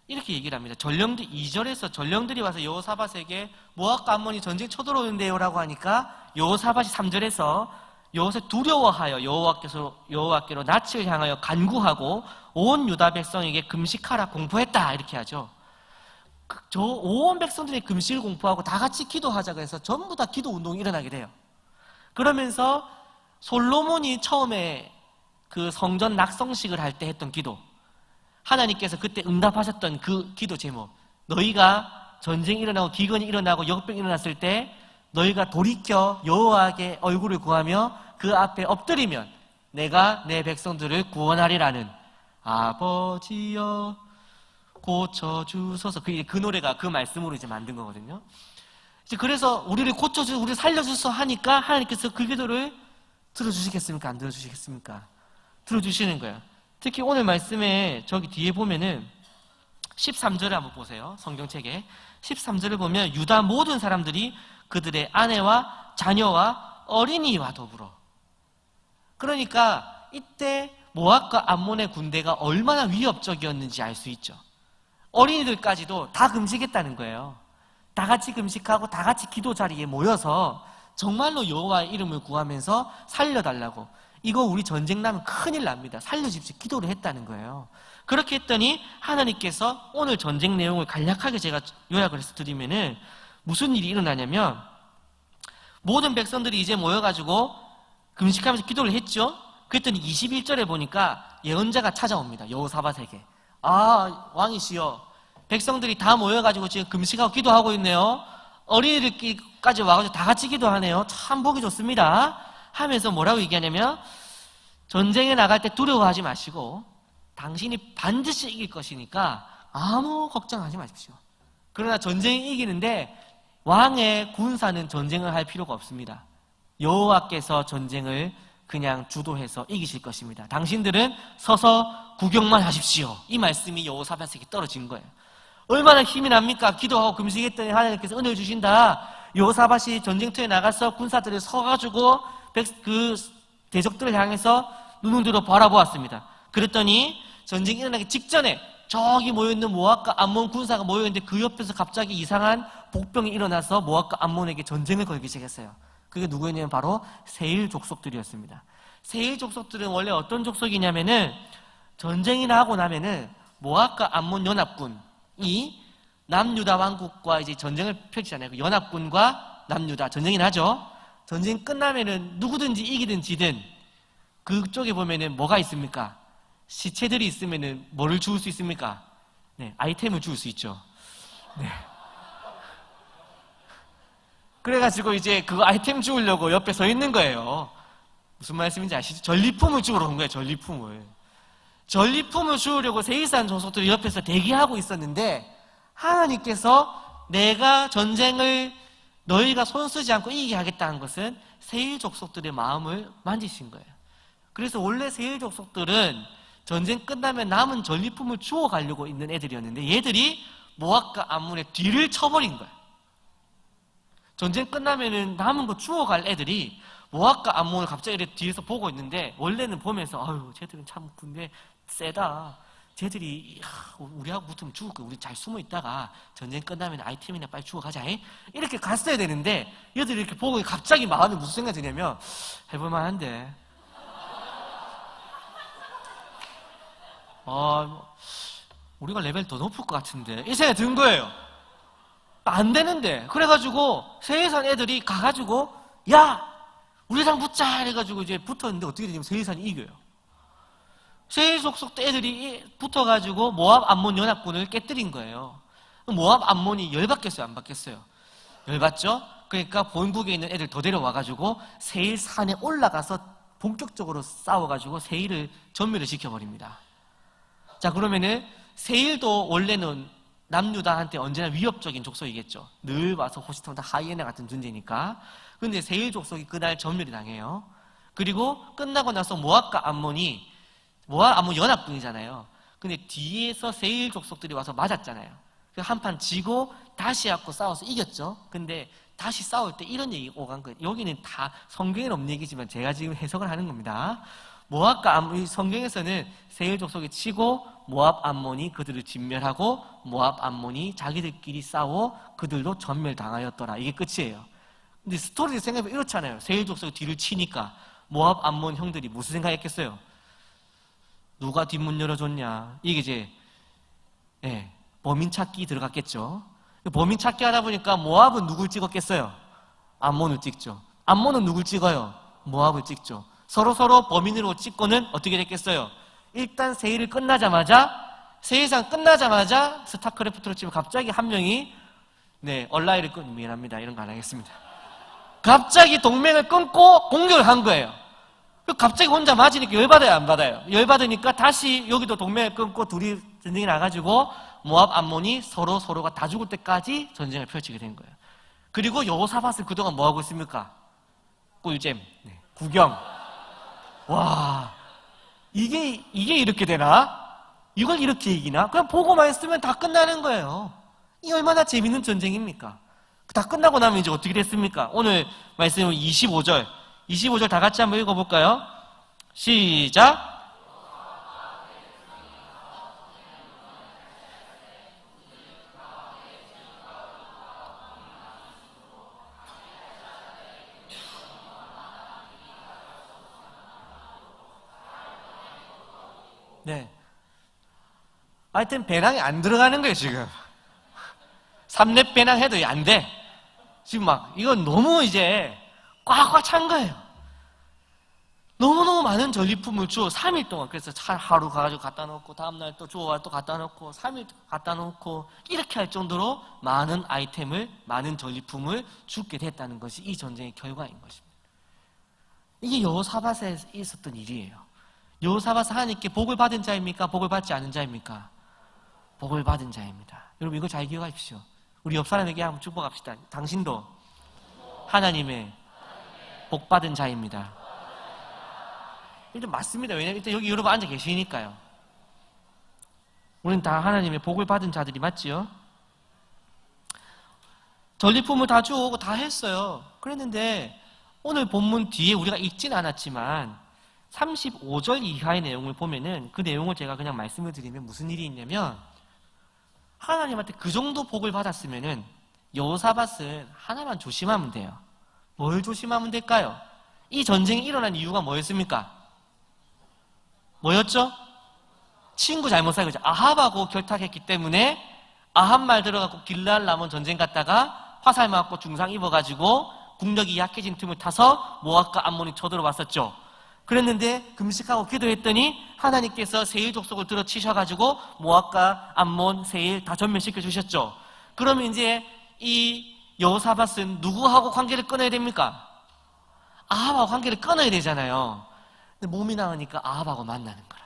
이렇게 얘기를 합니다. 2절에서 전령들이 와서 여호사밧에게 모압과 암몬이 전쟁 쳐들어오는데요 라고 하니까 여호사밧이 3절에서 여호사밧이 두려워하여 여호와께로 낯을 향하여 간구하고 온 유다 백성에게 금식하라 공포했다 이렇게 하죠. 저 온 백성들이 금식을 공포하고 다 같이 기도하자고 해서 전부 다 기도 운동이 일어나게 돼요. 그러면서 솔로몬이 처음에 그 성전 낙성식을 할 때 했던 기도, 하나님께서 그때 응답하셨던 그 기도 제목, 너희가 전쟁이 일어나고 기근이 일어나고 역병이 일어났을 때 너희가 돌이켜 여호와께 얼굴을 구하며 그 앞에 엎드리면 내가 내 백성들을 구원하리라는 아버지여 고쳐주소서. 그 노래가 그 말씀으로 이제 만든 거거든요. 이제 그래서 우리를 우리를 살려주소 하니까 하나님께서 그 기도를 들어주시겠습니까? 안 들어주시겠습니까? 들어주시는 거예요. 특히 오늘 말씀에 저기 뒤에 보면은 13절을 한번 보세요. 성경책에 13절을 보면 유다 모든 사람들이 그들의 아내와 자녀와 어린이와 더불어. 그러니까 이때 모압과 암몬의 군대가 얼마나 위협적이었는지 알 수 있죠. 어린이들까지도 다 금식했다는 거예요. 다 같이 금식하고 다 같이 기도 자리에 모여서 정말로 여호와의 이름을 구하면서 살려달라고, 이거 우리 전쟁 나면 큰일 납니다, 살려주십시오 기도를 했다는 거예요. 그렇게 했더니 하나님께서 오늘 전쟁 내용을 간략하게 제가 요약을 해서 드리면은 무슨 일이 일어나냐면, 모든 백성들이 이제 모여가지고 금식하면서 기도를 했죠. 그랬더니 21절에 보니까 예언자가 찾아옵니다. 여호사밧에게. 왕이시여, 백성들이 다 모여가지고 지금 금식하고 기도하고 있네요. 어린이들까지 와가지고 다 같이 기도하네요. 참 보기 좋습니다 하면서 뭐라고 얘기하냐면, 전쟁에 나갈 때 두려워하지 마시고 당신이 반드시 이길 것이니까 아무 걱정하지 마십시오. 그러나 전쟁이 이기는데 왕의 군사는 전쟁을 할 필요가 없습니다. 여호와께서 전쟁을 그냥 주도해서 이기실 것입니다. 당신들은 서서 구경만 하십시오. 이 말씀이 여호사밧에게 떨어진 거예요. 얼마나 힘이 납니까? 기도하고 금식했더니 하나님께서 은혜를 주신다. 여호사밧이 전쟁터에 나가서 군사들을 서가지고 그 대적들을 향해서 눈을 들어 바라보았습니다. 그랬더니 전쟁이 일어나기 직전에 저기 모여있는 모압과 암몬 군사가 모여있는데 그 옆에서 갑자기 이상한 복병이 일어나서 모압과 암몬에게 전쟁을 걸기 시작했어요. 그게 누구였냐면 바로 세일 족속들이었습니다. 세일 족속들은 원래 어떤 족속이냐면은 전쟁이 나고 나면은 모압과 암몬 연합군이 남유다 왕국과 이제 전쟁을 펼치잖아요. 그 연합군과 남유다 전쟁이 나죠. 전쟁 끝나면은 누구든지 이기든 지든 그쪽에 보면은 뭐가 있습니까? 시체들이 있으면은 뭐를 주울 수 있습니까? 네, 아이템을 주울 수 있죠. 네. 그래가지고 이제 그 아이템 주우려고 옆에 서 있는 거예요. 무슨 말씀인지 아시죠? 전리품을 주우러 온 거예요. 전리품을 주우려고 세일산 족속들이 옆에서 대기하고 있었는데, 하나님께서 내가 전쟁을 너희가 손쓰지 않고 이기게 하겠다는 것은 세일 족속들의 마음을 만지신 거예요. 그래서 원래 세일 족속들은 전쟁 끝나면 남은 전리품을 주워 가려고 있는 애들이었는데, 얘들이 모압과 암몬의 뒤를 쳐버린 거예요. 전쟁 끝나면은 남은 거 주워갈 애들이 모압과 암몬을 갑자기 이렇게 뒤에서 보고 있는데, 원래는 보면서 아유 쟤들은 참 군대 세다, 쟤들이 우리하고 붙으면 죽을 거야, 우리 잘 숨어 있다가 전쟁 끝나면 아이템이나 빨리 주워가자 이렇게 갔어야 되는데, 얘들이 이렇게 보고 갑자기 마음에 무슨 생각이 드냐면, 해볼만한데 우리가 레벨 더 높을 것 같은데 이 생각이 든 거예요. 안 되는데. 그래가지고 세일산 애들이 가가지고 야 우리랑 붙자 이래가지고 이제 붙었는데, 어떻게 되냐면 세일산이 이겨요. 세일 족속 애들이 붙어가지고 모압 암몬 연합군을 깨뜨린 거예요. 모압 암몬이 열받겠어요, 안 받겠어요? 열받죠? 그러니까 본국에 있는 애들 더 데려와가지고 세일 산에 올라가서 본격적으로 싸워가지고 세일을 전멸을 시켜버립니다. 자, 그러면은 세일도 원래는 남유다한테 언제나 위협적인 족속이겠죠. 늘 와서 호시탐탐 하이에나 같은 존재니까. 근데 세일 족속이 그날 전멸이 당해요. 그리고 끝나고 나서 모압과 암몬이, 모압 암몬 연합군이잖아요. 근데 뒤에서 세일 족속들이 와서 맞았잖아요. 한판 지고 다시 갖고 싸워서 이겼죠. 근데 다시 싸울 때 이런 얘기가 오간 거예요. 여기는 다 성경에는 없는 얘기지만 제가 지금 해석을 하는 겁니다. 모압과 성경에서는 세일 족속이 치고 모압 암몬이 그들을 진멸하고 모압 암몬이 자기들끼리 싸워 그들도 전멸당하였더라. 이게 끝이에요. 근데 스토리를 생각해보면 이렇잖아요. 세일 족속이 뒤를 치니까 모압 암몬 형들이 무슨 생각했겠어요? 누가 뒷문 열어줬냐. 이게 이제 범인 찾기 들어갔겠죠. 범인 찾기 하다 보니까 모압은 누굴 찍었겠어요? 암몬을 찍죠. 암몬은 누굴 찍어요? 모압을 찍죠. 서로 범인으로 찍고는 어떻게 됐겠어요? 일단 세일을 끝나자마자 세일상 끝나자마자 스타크래프트로 치면 갑자기 한 명이 얼라이를 미안합니다. 이런 거 안 하겠습니다. 갑자기 동맹을 끊고 공격을 한 거예요. 갑자기 혼자 맞으니까 열받아요, 안 받아요? 열받으니까 다시 여기도 동맹을 끊고 둘이 전쟁이 나가지고 모압 암몬이 서로가 다 죽을 때까지 전쟁을 펼치게 된 거예요. 그리고 여호사밧은 그동안 뭐 하고 있습니까? 꿀잼, 구경. 와, 이게 이렇게 되나? 이걸 이렇게 이기나? 그냥 보고만 있으면 다 끝나는 거예요. 이 얼마나 재밌는 전쟁입니까? 다 끝나고 나면 이제 어떻게 됐습니까? 오늘 말씀은 25절 다 같이 한번 읽어볼까요? 시작! 하여튼 배낭이 안 들어가는 거예요, 지금. 3렙 배낭 해도 안 돼. 지금 이건 너무 이제 꽉꽉 찬 거예요. 너무너무 많은 전리품을 주어 3일 동안. 그래서 하루 가가지고 갖다 놓고 다음날 또 주워 또 갖다 놓고 3일 갖다 놓고 이렇게 할 정도로 많은 아이템을, 많은 전리품을 주게 됐다는 것이 이 전쟁의 결과인 것입니다. 이게 여호사밧에 있었던 일이에요. 여호사밧은 하나님께 복을 받은 자입니까? 복을 받지 않은 자입니까? 복을 받은 자입니다. 여러분 이거 잘 기억하십시오. 우리 옆 사람에게 한번 축복합시다. 당신도 하나님의 복 받은 자입니다. 일단 맞습니다. 왜냐하면 일단 여기 여러분 앉아 계시니까요. 우리는 다 하나님의 복을 받은 자들이 맞지요? 전리품을 다 주고 다 했어요. 그랬는데 오늘 본문 뒤에 우리가 읽진 않았지만 35절 이하의 내용을 보면은 그 내용을 제가 그냥 말씀을 드리면 무슨 일이 있냐면 하나님한테 그 정도 복을 받았으면은 여호사밧은 하나만 조심하면 돼요. 뭘 조심하면 될까요? 이 전쟁이 일어난 이유가 뭐였습니까? 뭐였죠? 친구 잘못 살고 아합하고 결탁했기 때문에 아합 말 들어가고 길르앗 라몬 전쟁 갔다가 화살 맞고 중상 입어가지고 국력이 약해진 틈을 타서 모압과 암몬이 쳐들어왔었죠. 그랬는데 금식하고 기도했더니 하나님께서 세일 족속을 들어치셔가지고 모압과 암몬, 세일 다 전멸시켜 주셨죠. 그러면 이제 이 여호사밧은 누구하고 관계를 끊어야 됩니까? 아합하고 관계를 끊어야 되잖아요. 근데 몸이 나으니까 아합하고 만나는 거라.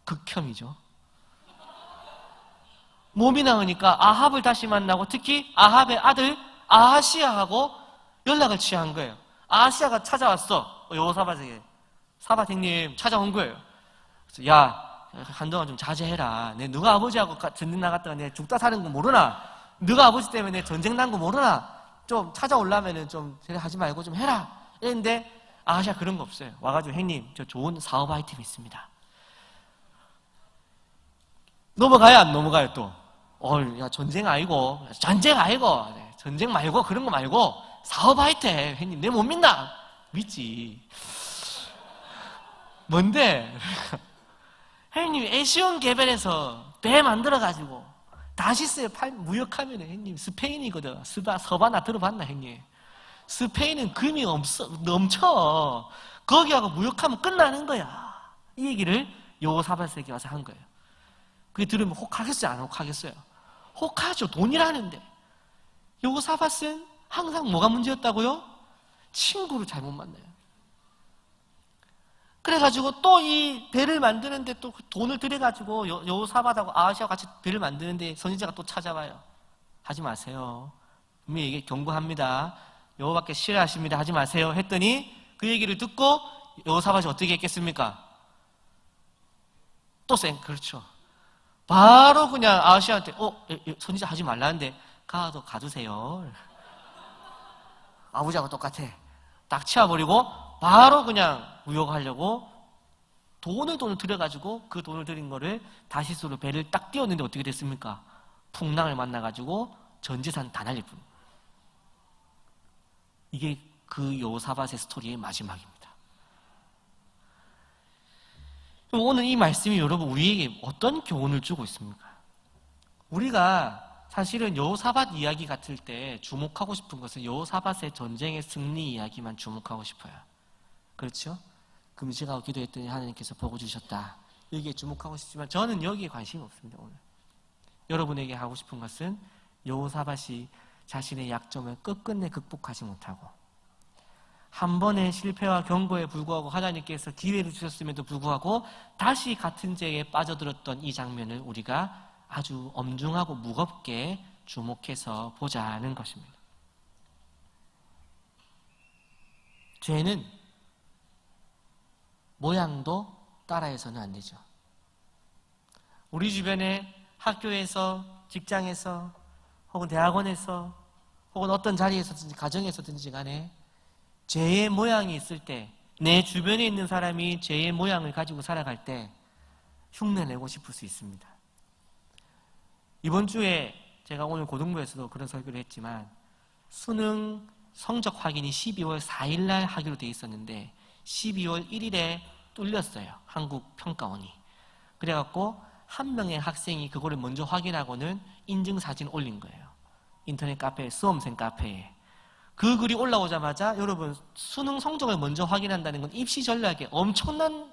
극혐이죠. 몸이 나으니까 아합을 다시 만나고 특히 아합의 아들 아하시야하고 연락을 취한 거예요. 아하시야가 찾아왔어. 여호사밧에게. 사밧 형님 찾아온 거예요. 그래서 야, 한동안 좀 자제해라. 내 너가 아버지하고 전쟁 나갔다가 내 죽다 사는 거 모르나? 너가 아버지 때문에 내 전쟁 난 거 모르나? 좀 찾아오려면은 좀 하지 말고 좀 해라. 이랬는데 아하시야 그런 거 없어요. 와가지고 형님 저 좋은 사업 아이템 있습니다. 넘어가요 안 넘어가요 또? 야 전쟁 아니고 전쟁 말고 그런 거 말고 사업 아이템 형님 내 못 믿나? 믿지. 뭔데? 형님 에시온 개발에서 배 만들어가지고 다시스에 무역하면 형님 스페인이거든. 서바나 들어봤나 형님? 스페인은 금이 넘쳐. 거기하고 무역하면 끝나는 거야. 이 얘기를 여호사밧에게 와서 한 거예요. 그게 들으면 혹하겠어요? 안 혹하겠어요? 혹하죠. 돈이라는데. 여호사밧은 항상 뭐가 문제였다고요? 친구를 잘못 만나요. 그래가지고 또 이 배를 만드는데 또 돈을 들여가지고 여호사밧하고 아하시아와 같이 배를 만드는데 선지자가 또 찾아와요. 하지 마세요. 분명히 이게 경고합니다. 여호와께 싫어하십니다. 하지 마세요. 했더니 그 얘기를 듣고 여호사밧이 어떻게 했겠습니까? 또 그렇죠. 바로 그냥 아시아한테 선지자 하지 말라는데 가두세요. 아버지하고 똑같아. 딱 치워버리고 바로 그냥 무역하려고 돈을 들여가지고 그 돈을 들인 거를 다시스로 배를 딱 띄웠는데 어떻게 됐습니까? 풍랑을 만나가지고 전 재산 다 날릴 뿐. 이게 그 여호사밧의 스토리의 마지막입니다. 오늘 이 말씀이 여러분 우리에게 어떤 교훈을 주고 있습니까? 우리가 사실은 여호사밧 이야기 같을 때 주목하고 싶은 것은 여호사밧의 전쟁의 승리 이야기만 주목하고 싶어요. 그렇죠? 금식하고 기도했더니 하나님께서 복을 주셨다. 여기에 주목하고 싶지만 저는 여기에 관심이 없습니다. 오늘 여러분에게 하고 싶은 것은 여호사밧이 자신의 약점을 끝끝내 극복하지 못하고 한 번의 실패와 경고에 불구하고 하나님께서 기회를 주셨음에도 불구하고 다시 같은 죄에 빠져들었던 이 장면을 우리가 아주 엄중하고 무겁게 주목해서 보자는 것입니다. 죄는 모양도 따라해서는 안 되죠. 우리 주변에 학교에서, 직장에서, 혹은 대학원에서, 혹은 어떤 자리에서든지 가정에서든지 간에 죄의 모양이 있을 때, 내 주변에 있는 사람이 죄의 모양을 가지고 살아갈 때 흉내내고 싶을 수 있습니다. 이번 주에 제가 오늘 고등부에서도 그런 설교를 했지만 수능 성적 확인이 12월 4일 날 하기로 돼 있었는데 12월 1일에 뚫렸어요. 한국 평가원이. 그래갖고 한 명의 학생이 그거를 먼저 확인하고는 인증사진 올린 거예요. 인터넷 카페, 수험생 카페에. 그 글이 올라오자마자 여러분 수능 성적을 먼저 확인한다는 건 입시 전략에 엄청난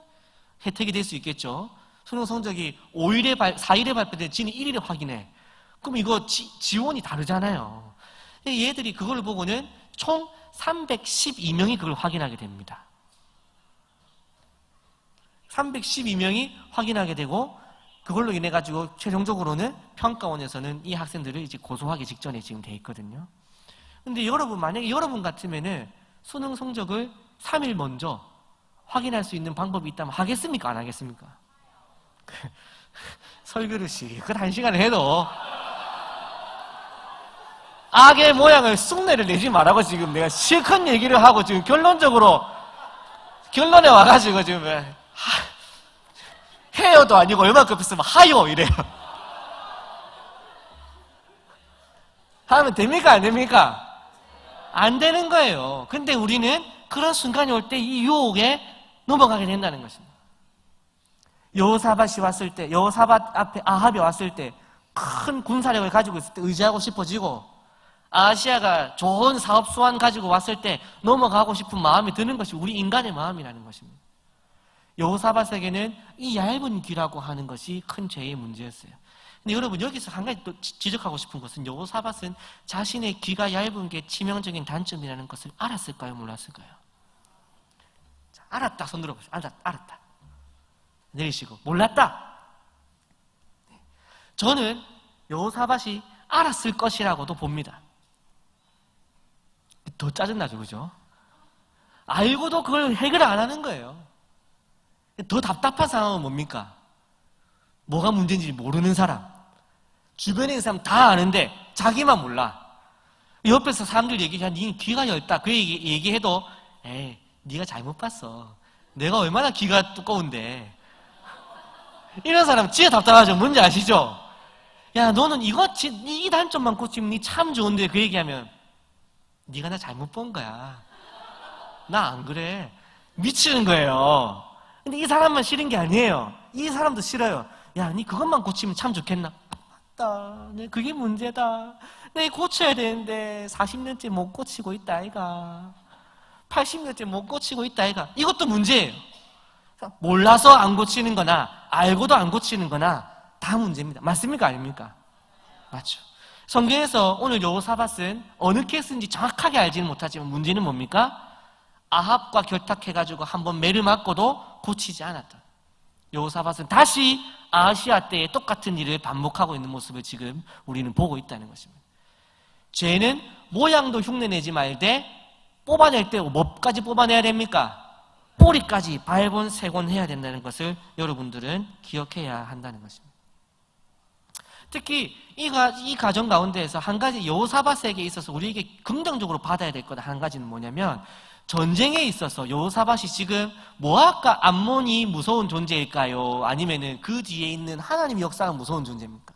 혜택이 될 수 있겠죠. 수능 성적이 4일에 발표돼 지는 1일에 확인해. 그럼 이거 지원이 다르잖아요. 얘들이 그걸 보고는 총 312명이 그걸 확인하게 됩니다. 312명이 확인하게 되고 그걸로 인해 가지고 최종적으로는 평가원에서는 이 학생들을 이제 고소하기 직전에 지금 돼 있거든요. 근데 여러분 만약에 여러분 같으면은 수능 성적을 3일 먼저 확인할 수 있는 방법이 있다면 하겠습니까? 안 하겠습니까? 설교를 실컷 1시간을 해도 악의 모양을 쑥내를 내지 말라고 지금 내가 실컷 얘기를 하고 지금 결론에 와가지고 지금 헤어도 아니고 얼마나 급했으면 하요 이래요. 하면 됩니까? 안 됩니까? 안 되는 거예요. 근데 우리는 그런 순간이 올 때 이 유혹에 넘어가게 된다는 것입니다. 여호사밧이 왔을 때, 여호사밧 앞에 아합이 왔을 때 큰 군사력을 가지고 있을 때 의지하고 싶어지고 아시아가 좋은 사업 수완 가지고 왔을 때 넘어가고 싶은 마음이 드는 것이 우리 인간의 마음이라는 것입니다. 여호사밧에게는 이 얇은 귀라고 하는 것이 큰 죄의 문제였어요. 근데 여러분 여기서 한 가지 또 지적하고 싶은 것은 여호사밧은 자신의 귀가 얇은 게 치명적인 단점이라는 것을 알았을까요? 몰랐을까요? 자, 알았다. 손 들어보세요. 알았다. 내리시고 몰랐다. 저는 여호사밧이 알았을 것이라고도 봅니다. 더 짜증나죠, 그죠? 알고도 그걸 해결 안 하는 거예요. 더 답답한 상황은 뭡니까? 뭐가 문제인지 모르는 사람. 주변에 있는 사람 다 아는데 자기만 몰라. 옆에서 사람들 얘기해. 니 귀가 얇다. 그 얘기해도 에이, 니가 잘못 봤어. 내가 얼마나 귀가 두꺼운데. 이런 사람 진짜 답답하죠. 뭔지 아시죠? 야, 너는 이 단점만 고치면 니 참 좋은데 그 얘기하면 니가 나 잘못 본 거야. 나 안 그래. 미치는 거예요. 근데 이 사람만 싫은 게 아니에요. 이 사람도 싫어요. 야, 니 그것만 고치면 참 좋겠나? 맞다. 네, 그게 문제다. 내 고쳐야 되는데 40년째 못 고치고 있다 아이가. 80년째 못 고치고 있다 아이가. 이것도 문제예요. 몰라서 안 고치는 거나 알고도 안 고치는 거나 다 문제입니다. 맞습니까? 아닙니까? 맞죠. 성경에서 오늘 여호사밧은 어느 케이스인지 정확하게 알지는 못하지만 문제는 뭡니까? 아합과 결탁해가지고 한번 매를 맞고도 고치지 않았다. 여호사밧은 다시 아시아 때의 똑같은 일을 반복하고 있는 모습을 지금 우리는 보고 있다는 것입니다. 죄는 모양도 흉내내지 말되 뽑아낼 때 뭐까지 뽑아내야 됩니까? 뿌리까지 발본색원해야 된다는 것을 여러분들은 기억해야 한다는 것입니다. 특히 이 가정 가운데에서 한 가지 여호사밧에게 있어서 우리에게 긍정적으로 받아야 될 것 한 가지는 뭐냐면, 전쟁에 있어서 여호사밧이 지금 모압과 암몬이 무서운 존재일까요? 아니면은 그 뒤에 있는 하나님의 역사가 무서운 존재입니까?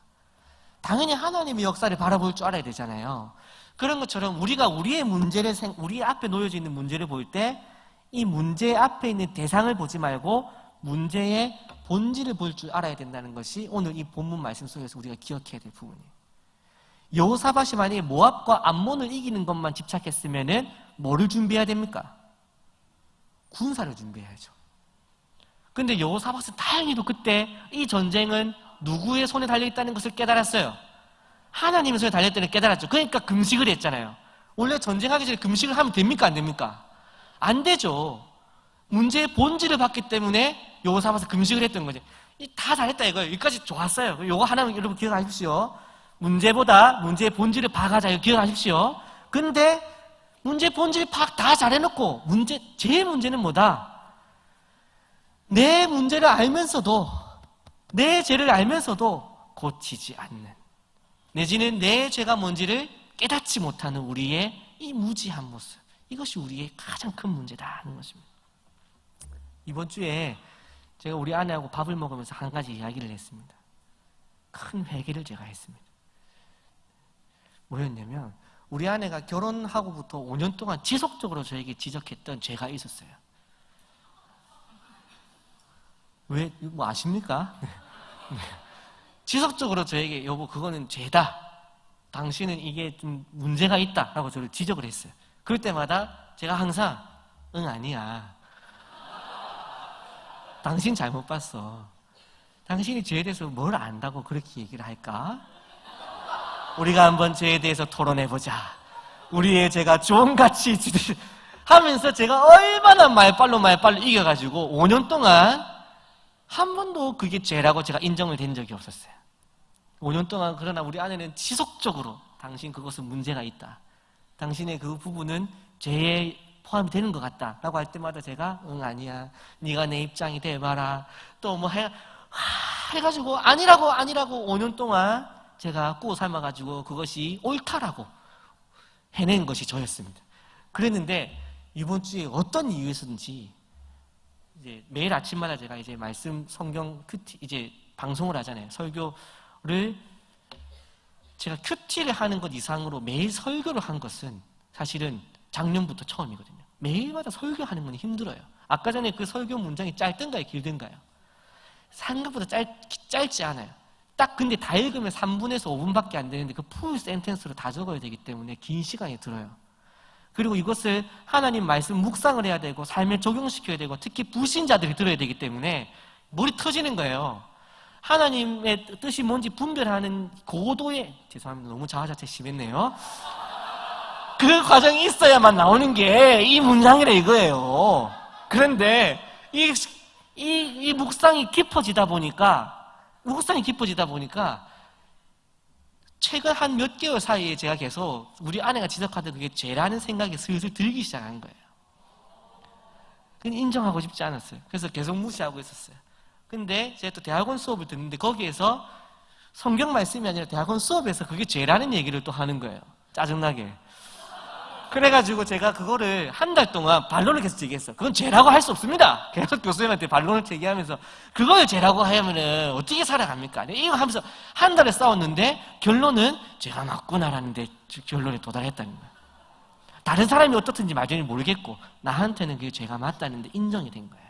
당연히 하나님의 역사를 바라볼 줄 알아야 되잖아요. 그런 것처럼 우리가 우리 앞에 놓여져 있는 문제를 볼 때 이 문제 앞에 있는 대상을 보지 말고 문제의 본질을 볼 줄 알아야 된다는 것이 오늘 이 본문 말씀 속에서 우리가 기억해야 될 부분이에요. 여호사밧이 만약에 모압과 암몬을 이기는 것만 집착했으면은 뭐를 준비해야 됩니까? 군사를 준비해야죠. 근데 여호사밧은 다행히도 그때 이 전쟁은 누구의 손에 달려있다는 것을 깨달았어요. 하나님의 손에 달려있다는 걸 깨달았죠. 그러니까 금식을 했잖아요. 원래 전쟁하기 전에 금식을 하면 됩니까? 안 됩니까? 안 되죠. 문제의 본질을 봤기 때문에 여호사밧은 금식을 했던 거죠. 다 잘했다 이거예요. 여기까지 좋았어요. 이거 하나만 여러분 기억하십시오. 문제의 본질을 봐가자 이거 기억하십시오. 근데 문제의 본질을 다 잘해놓고 제 문제는 뭐다? 내 문제를 알면서도, 내 죄를 알면서도 고치지 않는, 내지는 내 죄가 뭔지를 깨닫지 못하는 우리의 이 무지한 모습, 이것이 우리의 가장 큰 문제다 하는 것입니다. 이번 주에 제가 우리 아내하고 밥을 먹으면서 한 가지 이야기를 했습니다. 큰 회개를 제가 했습니다. 뭐였냐면, 우리 아내가 결혼하고부터 5년 동안 지속적으로 저에게 지적했던 죄가 있었어요. 왜? 뭐 아십니까? 지속적으로 저에게 여보 그거는 죄다, 당신은 이게 좀 문제가 있다 라고 저를 지적을 했어요. 그럴 때마다 제가 항상 응 아니야, 당신 잘못 봤어, 당신이 죄에 대해서 뭘 안다고 그렇게 얘기를 할까? 우리가 한번 죄에 대해서 토론해보자, 우리의 죄가 좋은 가치 하면서 제가 얼마나 말빨로 이겨가지고 5년 동안 한 번도 그게 죄라고 제가 인정을 된 적이 없었어요. 5년 동안. 그러나 우리 아내는 지속적으로 당신 그것은 문제가 있다, 당신의 그 부분은 죄에 포함이 되는 것 같다 라고 할 때마다 제가 응 아니야, 네가 내 입장이 돼봐라, 또 뭐 해가지고 아니라고 5년 동안 제가 꾸어 삶아가지고 그것이 옳다라고 해낸 것이 저였습니다. 그랬는데 이번 주에 어떤 이유에서든지 이제 매일 아침마다 제가 이제 말씀 성경 큐티 이제 방송을 하잖아요. 설교를 제가 큐티를 하는 것 이상으로 매일 설교를 한 것은 사실은 작년부터 처음이거든요. 매일마다 설교하는 건 힘들어요. 아까 전에 그 설교 문장이 짧든가요, 길든가요? 생각보다 짧지 않아요. 딱 근데 다 읽으면 3분에서 5분밖에 안 되는데 그 풀 센텐스로 다 적어야 되기 때문에 긴 시간이 들어요. 그리고 이것을 하나님 말씀 묵상을 해야 되고 삶에 적용시켜야 되고 특히 불신자들이 들어야 되기 때문에 머리 터지는 거예요. 하나님의 뜻이 뭔지 분별하는 고도의, 죄송합니다, 너무 자아자체 심했네요. 그 과정이 있어야만 나오는 게 이 문장이라 이거예요. 그런데 이 묵상이 깊어지다 보니까 최근 한 몇 개월 사이에 제가 계속 우리 아내가 지적하던 그게 죄라는 생각이 슬슬 들기 시작한 거예요. 근데 인정하고 싶지 않았어요. 그래서 계속 무시하고 있었어요. 근데 제가 또 대학원 수업을 듣는데 거기에서 성경 말씀이 아니라 대학원 수업에서 그게 죄라는 얘기를 또 하는 거예요. 짜증나게. 그래가지고 제가 그거를 한 달 동안 반론을 계속 제기했어요. 그건 죄라고 할 수 없습니다. 계속 교수님한테 반론을 제기하면서 그걸 죄라고 하면은 어떻게 살아갑니까? 이거 하면서 한 달을 싸웠는데 결론은 죄가 맞구나라는 데 결론에 도달했다는 거예요. 다른 사람이 어떻든지 말든지 모르겠고 나한테는 그게 죄가 맞다는 데 인정이 된 거예요.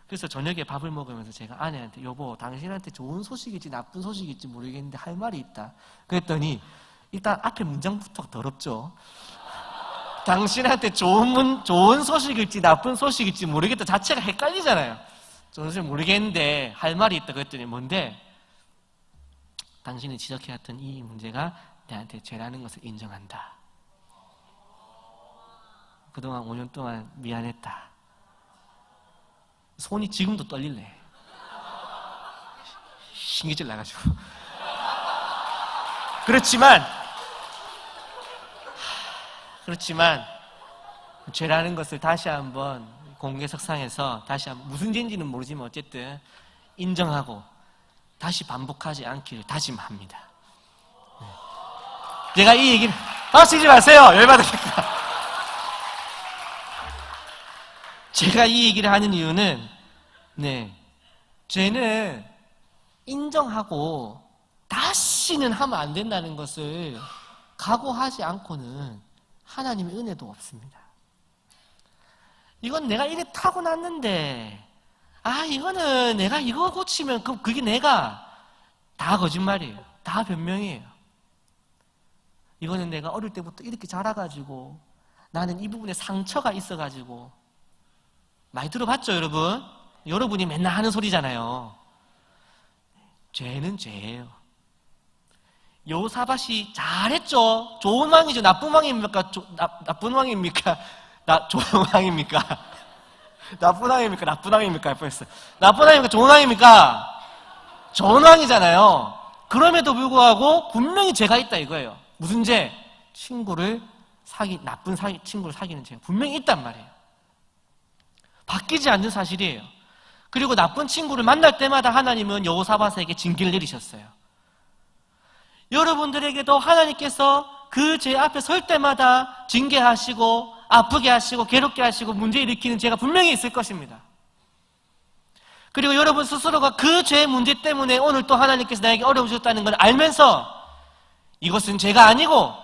그래서 저녁에 밥을 먹으면서 제가 아내한테 여보 당신한테 좋은 소식일지 나쁜 소식일지 모르겠는데 할 말이 있다. 그랬더니 일단 앞에 문장부터 더럽죠. 당신한테 좋은 소식일지 나쁜 소식일지 모르겠다 자체가 헷갈리잖아요. 좋은 소식 모르겠는데 할 말이 있다 그랬더니 뭔데? 당신이 지적해왔던 이 문제가 내한테 죄라는 것을 인정한다. 그동안 5년 동안 미안했다. 손이 지금도 떨릴래. 신기질 나가지고. 그렇지만 죄라는 것을 다시 한번 공개석상에서 다시 한번 무슨 죄인지는 모르지만 어쨌든 인정하고 다시 반복하지 않기를 다짐합니다. 제가 이 얘기를 하시지 마세요. 열받으니까. 제가 이 얘기를 하는 이유는 죄는 인정하고 다시는 하면 안 된다는 것을 각오하지 않고는 하나님의 은혜도 없습니다. 이건 내가 이래 타고났는데 이거는 내가 이거 고치면 그게 내가 다 거짓말이에요. 다 변명이에요. 이거는 내가 어릴 때부터 이렇게 자라가지고 나는 이 부분에 상처가 있어가지고 많이 들어봤죠, 여러분? 여러분이 맨날 하는 소리잖아요. 죄는 죄예요. 여호사밧이 잘했죠. 좋은 왕이죠. 나쁜 왕입니까? 나쁜 왕입니까? 좋은 왕입니까? 나쁜 왕입니까? 나쁜 왕입니까? 나쁜 왕입니까? 좋은 왕입니까? 좋은 왕이잖아요. 그럼에도 불구하고 분명히 죄가 있다 이거예요. 무슨 죄? 나쁜 친구를 사귀는 죄가 분명히 있단 말이에요. 바뀌지 않는 사실이에요. 그리고 나쁜 친구를 만날 때마다 하나님은 여호사밧에게 징계를 내리셨어요. 여러분들에게도 하나님께서 그 죄 앞에 설 때마다 징계하시고 아프게 하시고 괴롭게 하시고 문제 일으키는 죄가 분명히 있을 것입니다. 그리고 여러분 스스로가 그 죄의 문제 때문에 오늘 또 하나님께서 나에게 어려움 주셨다는 걸 알면서 이것은 죄가 아니고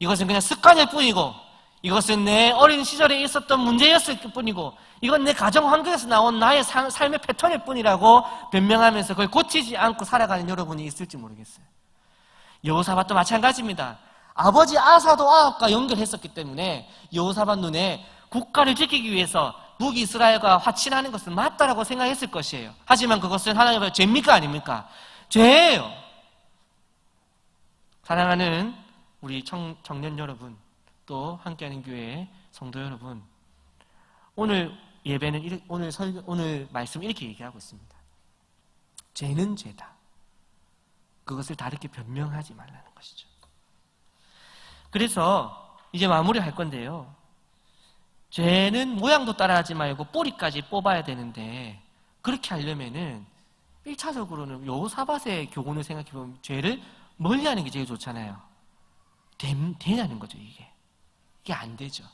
이것은 그냥 습관일 뿐이고 이것은 내 어린 시절에 있었던 문제였을 뿐이고 이건 내 가정 환경에서 나온 나의 삶의 패턴일 뿐이라고 변명하면서 그걸 고치지 않고 살아가는 여러분이 있을지 모르겠어요. 여호사밧도 마찬가지입니다. 아버지 아사도 아합과 연결했었기 때문에 여호사밧 눈에 국가를 지키기 위해서 북이스라엘과 화친하는 것은 맞다라고 생각했을 것이에요. 하지만 그것은 하나님의 죄입니까 아닙니까? 죄예요. 사랑하는 우리 청년 여러분, 또 함께하는 교회 성도 여러분, 오늘 예배는 오늘 말씀 이렇게 얘기하고 있습니다. 죄는 죄다. 그것을 다르게 변명하지 말라는 것이죠. 그래서 이제 마무리할 건데요. 죄는 모양도 따라하지 말고 뿌리까지 뽑아야 되는데 그렇게 하려면은 1차적으로는 여호사밧의 교훈을 생각해보면 죄를 멀리하는 게 제일 좋잖아요. 되냐는 거죠. 이게 안 되죠.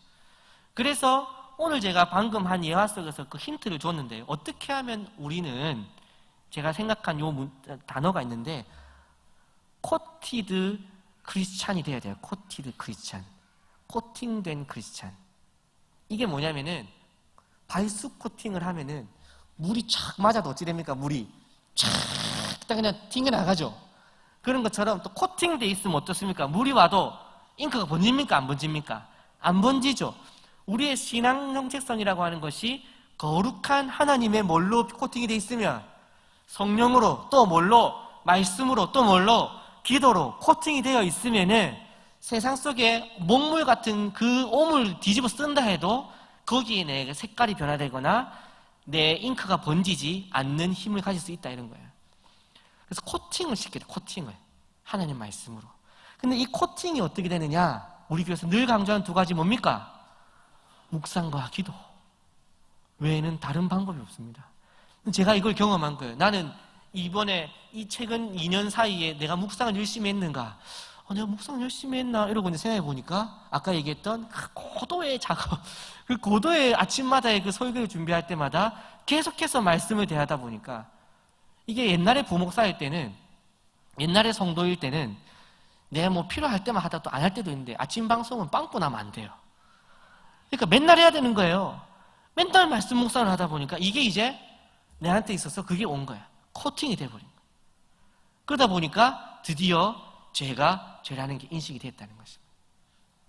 그래서 오늘 제가 방금 한 예화 속에서 그 힌트를 줬는데요. 어떻게 하면 우리는 제가 생각한 단어가 있는데 코티드 크리스찬이 돼야 돼요. 코티드 크리스찬. 코팅된 크리스찬. 이게 뭐냐면은 발수 코팅을 하면은 물이 촥 맞아도 어찌 됩니까? 물이 촥 그냥 튕겨나가죠. 그런 것처럼 또 코팅돼 있으면 어떻습니까? 물이 와도 잉크가 번집니까? 안 번집니까? 안 번지죠. 우리의 신앙 정체성이라고 하는 것이 거룩한 하나님의 뭘로 코팅이 돼 있으면 성령으로 또 뭘로 말씀으로 또 뭘로 기도로 코팅이 되어 있으면은 세상 속에 목물 같은 그 오물 뒤집어 쓴다 해도 거기에 내 색깔이 변화되거나 내 잉크가 번지지 않는 힘을 가질 수 있다 이런 거예요. 그래서 코팅을 시켜야 돼요. 코팅을. 하나님 말씀으로. 근데 이 코팅이 어떻게 되느냐? 우리 교회에서 늘 강조하는 두 가지 뭡니까? 묵상과 기도 외에는 다른 방법이 없습니다. 제가 이걸 경험한 거예요. 나는 이번에 이 최근 2년 사이에 내가 묵상을 열심히 했는가? 내가 묵상을 열심히 했나? 이러고 생각해 보니까 아까 얘기했던 그 고도의 작업, 그 고도의 아침마다의 그 설교를 준비할 때마다 계속해서 말씀을 대하다 보니까 이게 옛날에 부목사일 때는, 옛날에 성도일 때는 내가 뭐 필요할 때만 하다 또 안 할 때도 있는데 아침 방송은 빵꾸 나면 안 돼요. 그러니까 맨날 해야 되는 거예요. 맨날 말씀 묵상을 하다 보니까 이게 이제 내한테 있어서 그게 온 거야. 코팅이 돼버린 거야. 그러다 보니까 드디어 죄가 죄라는 게 인식이 됐다는 것입니다.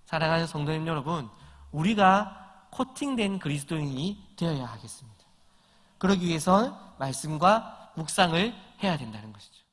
사랑하는 성도님 여러분, 우리가 코팅된 그리스도인이 되어야 하겠습니다. 그러기 위해서 말씀과 묵상을 해야 된다는 것이죠.